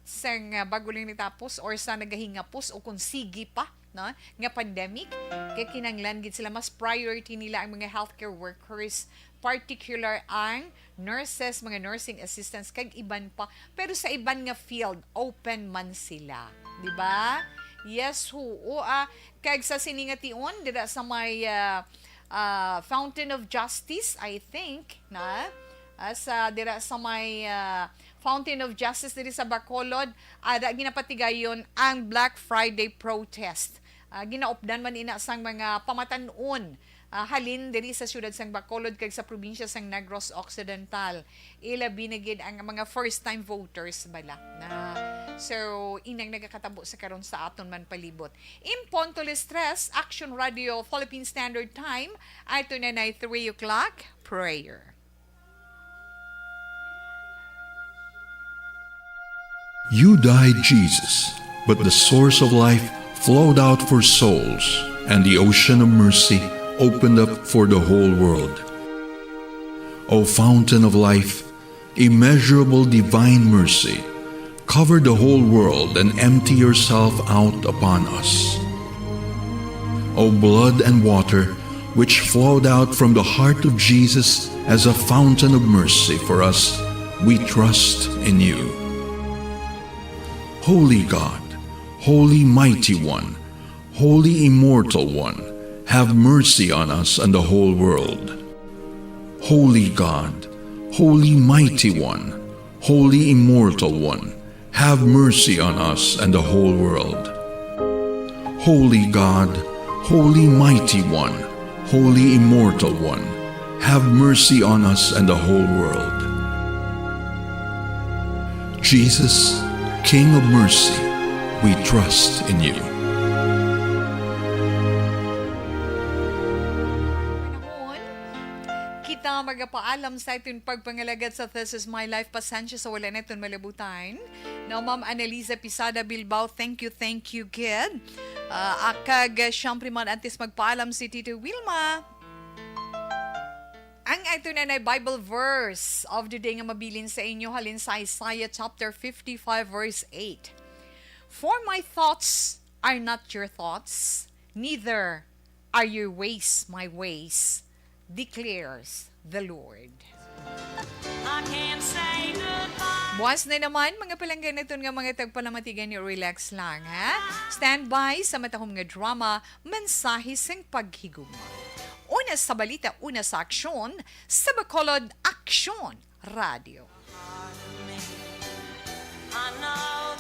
sang bago lang natapos or sa nagahingapos o kung sige pa, no? Nga pandemic, kaya kinanglan gid sila, mas priority nila ang mga healthcare workers, particular ang nurses, mga nursing assistants, kag iban pa. Pero sa iban nga field, open man sila. Di ba? Yes, kag sa siningation, dira sa may Fountain of Justice, I think, na? Sa dira sa may Fountain of Justice diri sa Bacolod, ginapatigayon ang Black Friday protest. Ginaupdan man ina sang mga pamatanon halin diri sa siyudad sang Bacolod kag sa probinsya sang Negros Occidental. Ilabi na gid ang mga first time voters bala na so inang nagakatabo sa karon sa aton man palibot. Impon to stress, Action Radio Philippine Standard Time ay tunay 3 o'clock prayer. You died, Jesus, but the source of life flowed out for souls, and the ocean of mercy opened up for the whole world. O fountain of life, immeasurable divine mercy, cover the whole world and empty yourself out upon us. O blood and water, which flowed out from the heart of Jesus as a fountain of mercy for us, we trust in you. Holy God, Holy Mighty One, Holy Immortal One, have mercy on us and the whole world. Holy God, Holy Mighty One, Holy Immortal One, have mercy on us and the whole world. Holy God, Holy Mighty One, Holy Immortal One, have mercy on us and the whole world. Jesus, King of mercy, we trust in you. Kita magapaalam sa itong pagpangalagad sa This Is My Life. Pasensya sa wala na itong malabutan. Now, Ma'am Annalisa Pisada Bilbao, thank you, kid. Akag, syempre man antes magpaalam si Tito Wilma. Ang ito na Bible verse of the day nga mabilin sa inyo halin sa Isaiah chapter 55 verse 8. For my thoughts are not your thoughts, neither are your ways my ways, declares the Lord. I can't say goodbye. Buwas na naman, mga palanggan na nga mga tagpalamatigan nyo, relax lang, ha? Stand by sa matahong nga drama, mensahe sing paghigugma. Una sa balita, una sa aksyon, sa Bacolod Aksyon Radio. I know